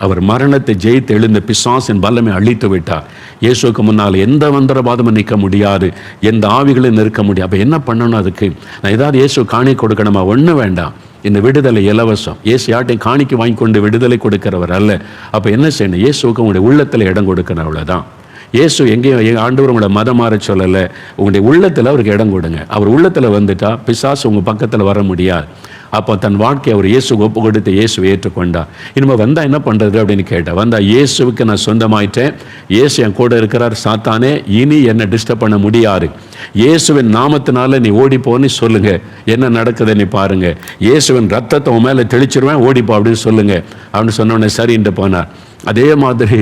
அவர் மரணத்தை ஜெயித்து எழுந்த பிசாசின் வல்லமை அழித்து விட்டார். இயேசுக்கு முன்னால் எந்த மந்திரவாதமும் நிற்க முடியாது, எந்த ஆவிகளும் நிற்க முடியாது. அப்போ என்ன பண்ணணும்? அதுக்கு நான் ஏதாவது இயேசு காணி கொடுக்கணுமா? ஒன்றும் வேண்டாம், இந்த விடுதலை இலவசம். இயேசு யார்ட்டையும் காணிக்கு வாங்கி கொண்டு விடுதலை கொடுக்கிறவர் அல்ல. அப்போ என்ன செய்யணும்? இயேசுக்கு உங்களுடைய உள்ளத்தில் இடம் கொடுக்கணும், அவ்வளோதான். இயேசு எங்கேயும் ஆண்டவர் உங்களை மதம் மாற சொல்லலை, உங்களுடைய உள்ளத்தில் அவருக்கு இடம் கொடுங்க. அவர் உள்ளத்தில் வந்துட்டா பிசாசு உங்கள் பக்கத்தில் வர முடியாது. அப்போ தன் வாழ்க்கையை அவர் இயேசு ஒப்பு கொடுத்து இயேசுவை ஏற்றுக்கொண்டார். இனிமேல் வந்தால் என்ன பண்ணுறது அப்படின்னு கேட்டேன். வந்தால் இயேசுவுக்கு நான் சொந்தமாயிட்டேன், இயேசு என் கூட இருக்கிறார், சாத்தானே இனி என்னை டிஸ்டர்ப் பண்ண முடியாது, இயேசுவின் நாமத்தினால நீ ஓடிப்போன்னு சொல்லுங்க, என்ன நடக்குது நீ பாருங்க, இயேசுவின் ரத்தத்தை உன் மேலே தெளிச்சிருவேன், ஓடிப்போ அப்படின்னு சொல்லுங்க அப்படின்னு சொன்னோடனே சரின்ட்டு போனார். அதே மாதிரி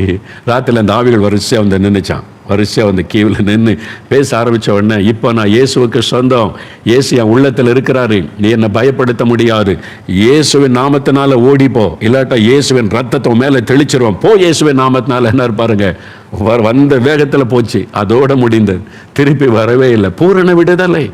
ராத்திரில் அந்த ஆவிகள் வரிசையாக வந்து நின்றுச்சான். வரிசையாக வந்து கீவில் நின்று பேச ஆரம்பித்த உடனே, இப்போ நான் இயேசுவுக்கு சொந்தம், இயேசு என் உள்ளத்தில் இருக்கிறாரு, நீ என்னை பயப்படுத்த முடியாது, இயேசுவின் நாமத்தினால ஓடிப்போ, இல்லாட்டா இயேசுவின் ரத்தத்தை மேலே தெளிச்சிருவோம், போ இயேசுவின் நாமத்தினால. என்ன பாருங்க, வந்த வேகத்தில் போச்சு, அதோட முடிந்தது, திருப்பி வரவே இல்லை. பூரண விடுதலை.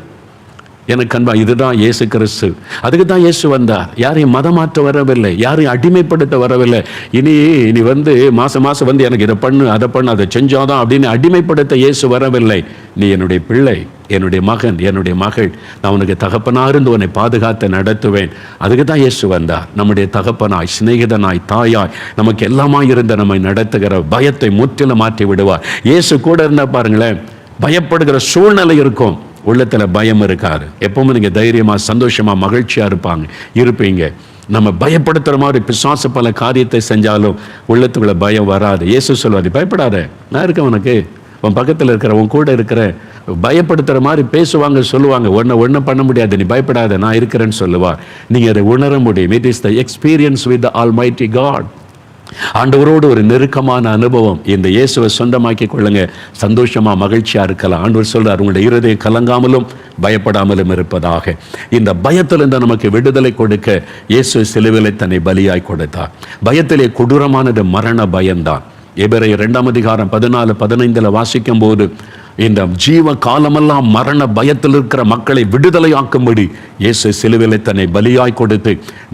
எனக்கு அன்பா, இதுதான் இயேசு கிறிஸ்து. அதுக்கு தான் இயேசு வந்தார். யாரையும் மதமாற்ற வரவில்லை, யாரையும் அடிமைப்படுத்த வரவில்லை. இனி வந்து மாதம் வந்து எனக்கு இதை பண்ணு அதை பண்ணு அதை செஞ்சாதான் அப்படின்னு அடிமைப்படுத்த இயேசு வரவில்லை. நீ என்னுடைய பிள்ளை, என்னுடைய மகன், என்னுடைய மகள், நான் உனக்கு தகப்பனாக இருந்து உன்னை பாதுகாத்து நடத்துவேன். அதுக்கு தான் இயேசு வந்தார். நம்முடைய தகப்பனாய், சிநேகிதனாய், தாயாய், நமக்கு எல்லாமாய் இருந்த நம்மை நடத்துகிற பயத்தை முற்றிலும் மாற்றி விடுவார். இயேசு கூட இருந்தால் பாருங்களேன், பயப்படுகிற சூழ்நிலை இருக்கும், உள்ளத்தில் பயம் இருக்காது. எப்பவுமே நீங்கள் தைரியமாக, சந்தோஷமாக, மகிழ்ச்சியாக இருப்பீங்க. நம்ம பயப்படுத்துகிற மாதிரி பிசாசு பல காரியத்தை செஞ்சாலும் உள்ளத்துக்குள்ள பயம் வராது. இயேசு சொல்வார், பயப்படாத, நான் இருக்கேன் உனக்கு, உன் பக்கத்தில் இருக்கிற, உன் கூட இருக்கிற. பயப்படுத்துகிற மாதிரி பேசுவாங்க, சொல்லுவாங்க, ஒன்றும் பண்ண முடியாது, நீ பயப்படாத, நான் இருக்கிறேன்னு சொல்லுவார். நீங்கள் அதை உணர முடியும். It is the experience with the almighty God. ஆண்டவரோடு ஒரு நெருக்கமான அனுபவம். இந்த இயேசுவை சொந்தமாக்கி கொள்ளுங்க, சந்தோஷமா மகிழ்ச்சியா இருக்கலாம். ஆண்டவர் சொல்றார், உங்களுடைய இருதயம் கலங்காமலும் பயப்படாமலும் இருப்பதாக. இந்த பயத்திலிருந்து நமக்கு விடுதலை கொடுக்க இயேசு சிலுவையிலே தன்னை பலியாய் கொடுத்தார். பயத்திலே கொடூரமானது மரண பயம்தான். எபிரேயர் 2:14-15 வாசிக்கும் போது, இந்த ஜீவ காலமெல்லாம் மரண பயத்தில் இருக்கிற மக்களை விடுதலையாக்கும்படி இயேசு சிலுவையிலே தன்னை பலியாய் கொடுத்து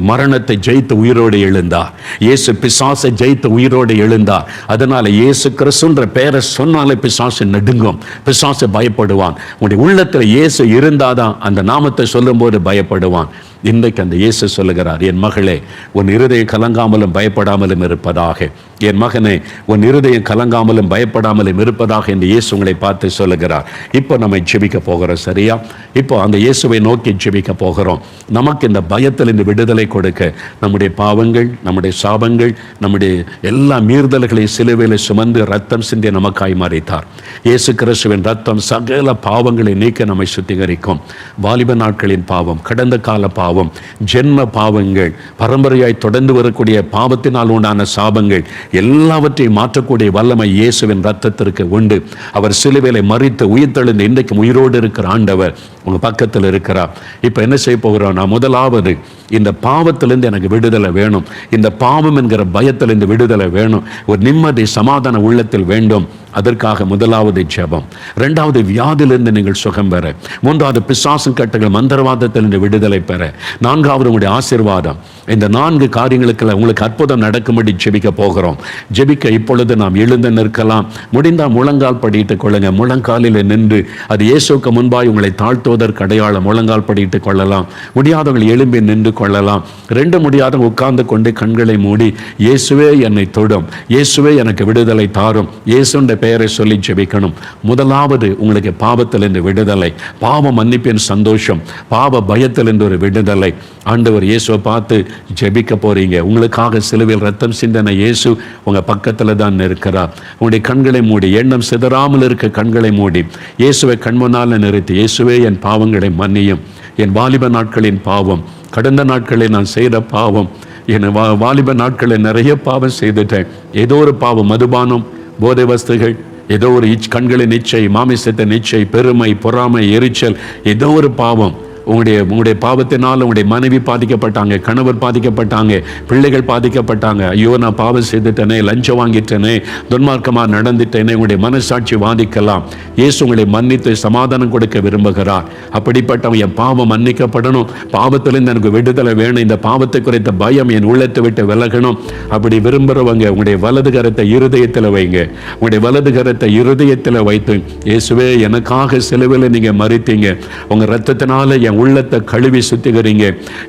மரணத்தை ஜெயித்து உயிரோடு எழுந்தார். இயேசு பிசாசை ஜெயித்து உயிரோடு எழுந்தார். அதனால இயேசு கிறிஸ்துன்ற பெயரை சொன்னாலே பிசாசு நடுங்கும், பிசாசு பயப்படுவான். உங்களுடைய உள்ளத்தில் இயேசு இருந்தாதான் அந்த நாமத்தை சொல்லும் போது பயப்படுவான். இன்றைக்கு அந்த இயேசு சொல்லுகிறார், என் மகளே, உன் இருதயம் கலங்காமலும் பயப்படாமலும் இருப்பதாக. என் மகனே, உன் இருதயம் கலங்காமலும் பயப்படாமலும் இருப்பதாக என்று இயேசு உங்களை பார்த்து சொல்லுகிறார். இப்போ நம்ம ஜெபிக்க போகிறோம், சரியா? இப்போ அந்த இயேசுவை நோக்கி ஜெபிக்க போகிறோம். நமக்கு இந்த பயத்தில் இந்த விடுதலை கொடுக்க நம்முடைய பாவங்கள், நம்முடைய சாபங்கள், நம்முடைய எல்லா மீறுதல்களை சிலுவையில் சுமந்து ரத்தம் சிந்தி நமக்காய் மறைத்தார். இயேசு கிறிஸ்துவின் ரத்தம் சகல பாவங்களை நீக்க நம்மை சுத்திகரிக்கும். வாலிப நாட்களின் பாவம், கடந்த கால பாவம், ஜென்ம பாவங்கள், பரம்பரையாய் தொடர்ந்து வரக்கூடிய பாவத்தினால் உண்டான சாபங்கள் எல்லாவற்றையும் மாற்றக்கூடிய வல்லமை இயேசுவின் ரத்தத்திற்கு உண்டு. அவர் சிலுவையிலே மரித்து உயிர்த்தெழுந்து இன்றைக்கும் உயிரோடு இருக்கிற ஆண்டவர் உங்க பக்கத்தில் இருக்கிறார். இப்ப என்ன செய்ய போகிறோம்? நான் முதலாவது இந்த பாவத்திலிருந்து எனக்கு விடுதலை வேணும், இந்த பாவம் என்கிற பயத்திலிருந்து விடுதலை வேணும், ஒரு நிம்மதி சமாதான உள்ளத்தில் வேண்டும். அதற்காக முதலாவது ஜெபம். இரண்டாவது, வியாதியிலிருந்து நீங்கள் சுகம் பெற. மூன்றாவது, பிசாசின் கட்டுகள் மந்திரவாதத்திலிருந்து விடுதலை பெற. நான்காவது, உங்களுடைய ஆசீர்வாதம். இந்த 4 காரியங்களுக்கு உங்களுக்கு அற்புதம் நடக்கும்படி ஜெபிக்க போகிறோம். ஜெபிக்க இப்பொழுது நாம் எழுந்து நிற்கலாம். முடிந்தால் முழங்கால் படியிட்டுக் கொள்ளுங்க. முழங்காலில் நின்று அது இயேசுக்கு முன்பாய் உங்களை தாழ்த்துவதற்கு அடையாளம். முழங்கால் படியிட்டுக் கொள்ளலாம். முடியாதவர்கள் எழும்பி நின்று கொள்ளலாம். 2 முடியாதவங்க உட்கார்ந்து கொண்டு கண்களை மூடி, இயேசுவே என்னை தொடும், இயேசுவே எனக்கு விடுதலை தாரும், இயேசுன்ற பெயரை சொல்லி ஜெபிக்கணும். முதலாவது, உங்களுக்கு பாவத்திலிருந்து விடுதலை, பாவ மன்னிப்பின் சந்தோஷம், பாவ பயத்திலிருந்து ஒரு விடுதலை. ஆண்டவர் இயேசுவை பார்த்து ஜெபிக்க போறீங்க. உங்களுக்காக சிலுவையில் ரத்தம் சிந்தின இயேசு உங்க பக்கத்துல தான் இருக்கிறார். உங்களுடைய கண்களை மூடி, எண்ணம் சிதறாமல் இருக்க கண்களை மூடி, இயேசுவை கண்முன்னால் நிறுத்தி, இயேசுவே என் பாவங்களை மன்னியும், என் வாலிப நாட்களின் பாவம், கடந்த நாட்களில் நான் செய்த பாவம், என் வாலிப நாட்களில் நிறைய பாவம் செய்துட்டேன், ஏதோ ஒரு பாவம், மதுபானம், போதை வஸ்துகள், ஏதோ ஒரு கண்களின் இச்சை, மாமிசத்தின் இச்சை, பெருமை, பொறாமை, எரிச்சல், ஏதோ ஒரு பாவம். உங்களுடைய பாவத்தினால் உங்களுடைய மனைவி பாதிக்கப்பட்டாங்க, கணவர் பாதிக்கப்பட்டாங்க, பிள்ளைகள் பாதிக்கப்பட்டாங்க. ஐயோ, நான் பாவம் செய்துட்டேனே, லஞ்சம் வாங்கிட்டேனே, துன்மார்க்கமாக நடந்துட்டேனே, உங்களுடைய மனசாட்சி வாதிக்கலாம். இயேசு உங்களை மன்னித்து சமாதானம் கொடுக்க விரும்புகிறார். அப்படிப்பட்டவன் என் பாவம் மன்னிக்கப்படணும், பாவத்திலிருந்து எனக்கு விடுதலை வேணும், இந்த பாவத்தை குறித்த பயம் என் உள்ளத்தை விட்டு விலகணும். அப்படி விரும்புகிறவங்க உங்களுடைய வலது கரத்தை இருதயத்தில் வைங்க. உங்களுடைய வலது கரத்தை இருதயத்தில் வைத்து, இயேசுவே, எனக்காக சிலுவையில் நீங்க மரித்தீங்க, உங்க ரத்தத்தினால என் உள்ளத்தை கழுவி சுத்திகரிங்க,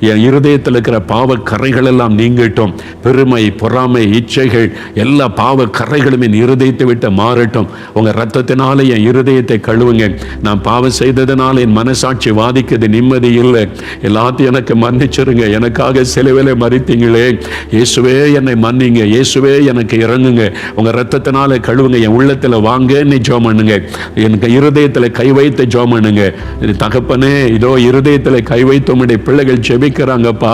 என் இருதயத்தில் இருக்கிற பாவ கரைகள் எல்லாம் நீங்கட்டும், பெருமை, பொறாமை, இச்சைகள், எல்லா பாவ கரைகளும் என் இருதயத்தை விட்டு மாறட்டும். உங்க ரத்தத்தினால என் இருதயத்தை கழுவுங்க. நான் பாவம் செய்ததுனால என் மனசாட்சி வாதிக்குது, நிம்மதி இல்லை, எல்லாத்தையும் எனக்கு மன்னிச்சிருங்க, எனக்காக சிலுவையில மரித்தீங்களே, இயேசுவே என்னை மன்னிங்க, இயேசுவே எனக்கு இறங்குங்க, உங்க ரத்தத்தினால கழுவுங்க, என் உள்ளத்துல வாங்க, நீ ஜெபம் பண்ணுங்க. எனக்கு இருதயத்துல கை வைத்து ஜெபம் பண்ணுங்க. தகப்பனே, இதோ இருதயத்தில் கை வைத்து உம்முடைய பிள்ளைகள் ஜெபிக்கிறாங்கப்பா.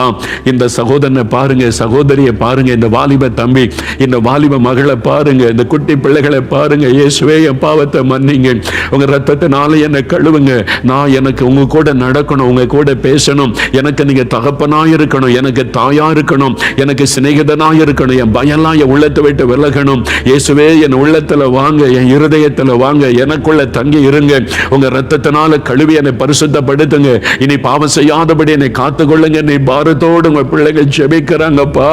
இந்த சகோதரனை பாருங்க, சகோதரியை பாருங்க, இந்த வாலிப தம்பி, இந்த வாலிப மகளை பாருங்க, இந்த குட்டி பிள்ளைகளை பாருங்க. இயேசுவே, என் பாவத்தை மன்னிங்க, உங்க ரத்தத்தினால என்னை கழுவுங்க. நான் எனக்கு உங்க கூட நடக்கணும், உங்க கூட பேசணும், எனக்கு நீங்க தகப்பனா இருக்கணும், எனக்கு தாயா இருக்கணும், எனக்கு சிநேகிதனா இருக்கணும், என் பயம்லாம் என் உள்ளத்தை விட்டு விலகணும். இயேசுவே, என் உள்ளத்துல வாங்க, என் இருதயத்துல வாங்க, எனக்குள்ள தங்கி இருங்க, உங்க ரத்தத்தினால கழுவி என்னை பரிசுத்தப்படுத்துங்க, இனி பாவம் செய்யாதபடி என்னை காத்துக்கொள்ளுங்க. நீ பாரத்தோடு உங்க பிள்ளைகள் ஜெபிக்கிறாங்கப்பா,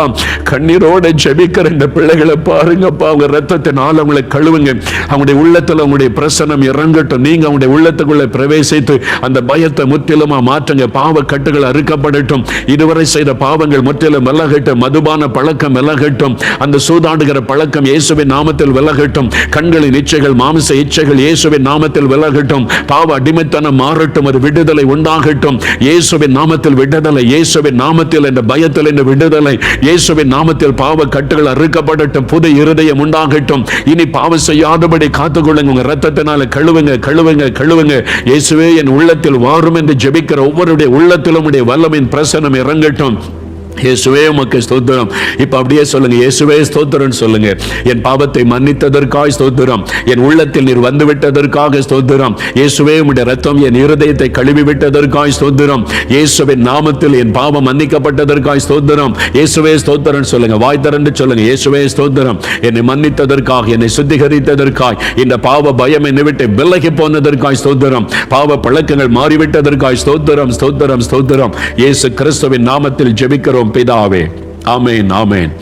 கண்ணீரோட ஜெபிக்கிற இந்த பிள்ளைகளை பாருங்கப்பா. அவங்க ரத்தத்தினால் அவங்களை கழுவுங்க, அவங்களுடைய உள்ளத்துல உங்களுடைய பிரசனம் இறங்கட்டும். நீங்க அவங்களுடைய உள்ளத்துக்குள்ள பிரவேசித்து அந்த பயத்தை முற்றிலுமா மாற்றுங்க. பாவ கட்டுகள் அறுக்கப்படட்டும், இதுவரை செய்த பாவங்கள் முற்றிலும் விலகட்டும், மதுபான பழக்கம் விலகட்டும், அந்த சூதாடுகிற பழக்கம் இயேசுவின் நாமத்தில் விலகட்டும், கண்களின் இச்சைகள், மாமிச இச்சைகள் இயேசுவின் நாமத்தில் விலகட்டும், பாவ அடிமைத்தனம் மாறட்டும், அது விடுதலை உண்டாகட்டும். இயேசுவின் நாமத்தில் விடுதலை, இயேசுவின் நாமத்தில் இந்த பயத்தில் இந்த விடுதலை, இயேசுவின் நாமத்தில் பாவ கட்டுகள் அறுக்கப்படட்டும், புது இருதயம் உண்டாகட்டும். இனி பாவம் செய்யாதபடி காத்துக்கொள்ளுங்க, உங்க ரத்தத்தினால கழுவுங்க, கழுவுங்க, கழுவுங்க. இயேசுவே, என் உள்ளத்தில் வாரும் என்று ஜெபிக்கிற ஒவ்வொருடைய உள்ளத்திலும் உடைய வல்லமையின் பிரசனம் இறங்கட்டும். இயேசுவே, உமக்கு ஸ்தோத்திரம். இப்ப அப்படியே சொல்லுங்க, இயேசுவே ஸ்தோத்திரம் சொல்லுங்க. என் பாவத்தை மன்னித்ததற்காக ஸ்தோத்திரம், என் உள்ளத்தில் நீர் வந்து விட்டதற்காக ஸ்தோத்திரம். இயேசுவே, உம்முடைய ரத்தம் என் இருதயத்தை கழுவி விட்டதற்காக ஸ்தோத்திரம். இயேசுவின் நாமத்தில் என் பாவம் மன்னிக்கப்பட்டதற்காக ஸ்தோத்திரம். இயேசுவே ஸ்தோத்திரம் சொல்லுங்க, வாய் திறந்து சொல்லுங்க, இயேசுவே ஸ்தோத்திரம். என்னை மன்னித்ததற்காக, என்னை சுத்திகரித்ததற்காக, இந்த பாவ பயம் என்னை விட்டு விலகி போனதற்காக ஸ்தோத்திரம். பாவ பழக்கங்கள் மாறிவிட்டதற்காக ஸ்தோத்திரம், ஸ்தோத்திரம், ஸ்தோத்திரம். இயேசு கிறிஸ்துவின் நாமத்தில் ஜெபிக்கிறோம் பிதாவே. ஆமென், ஆமென்.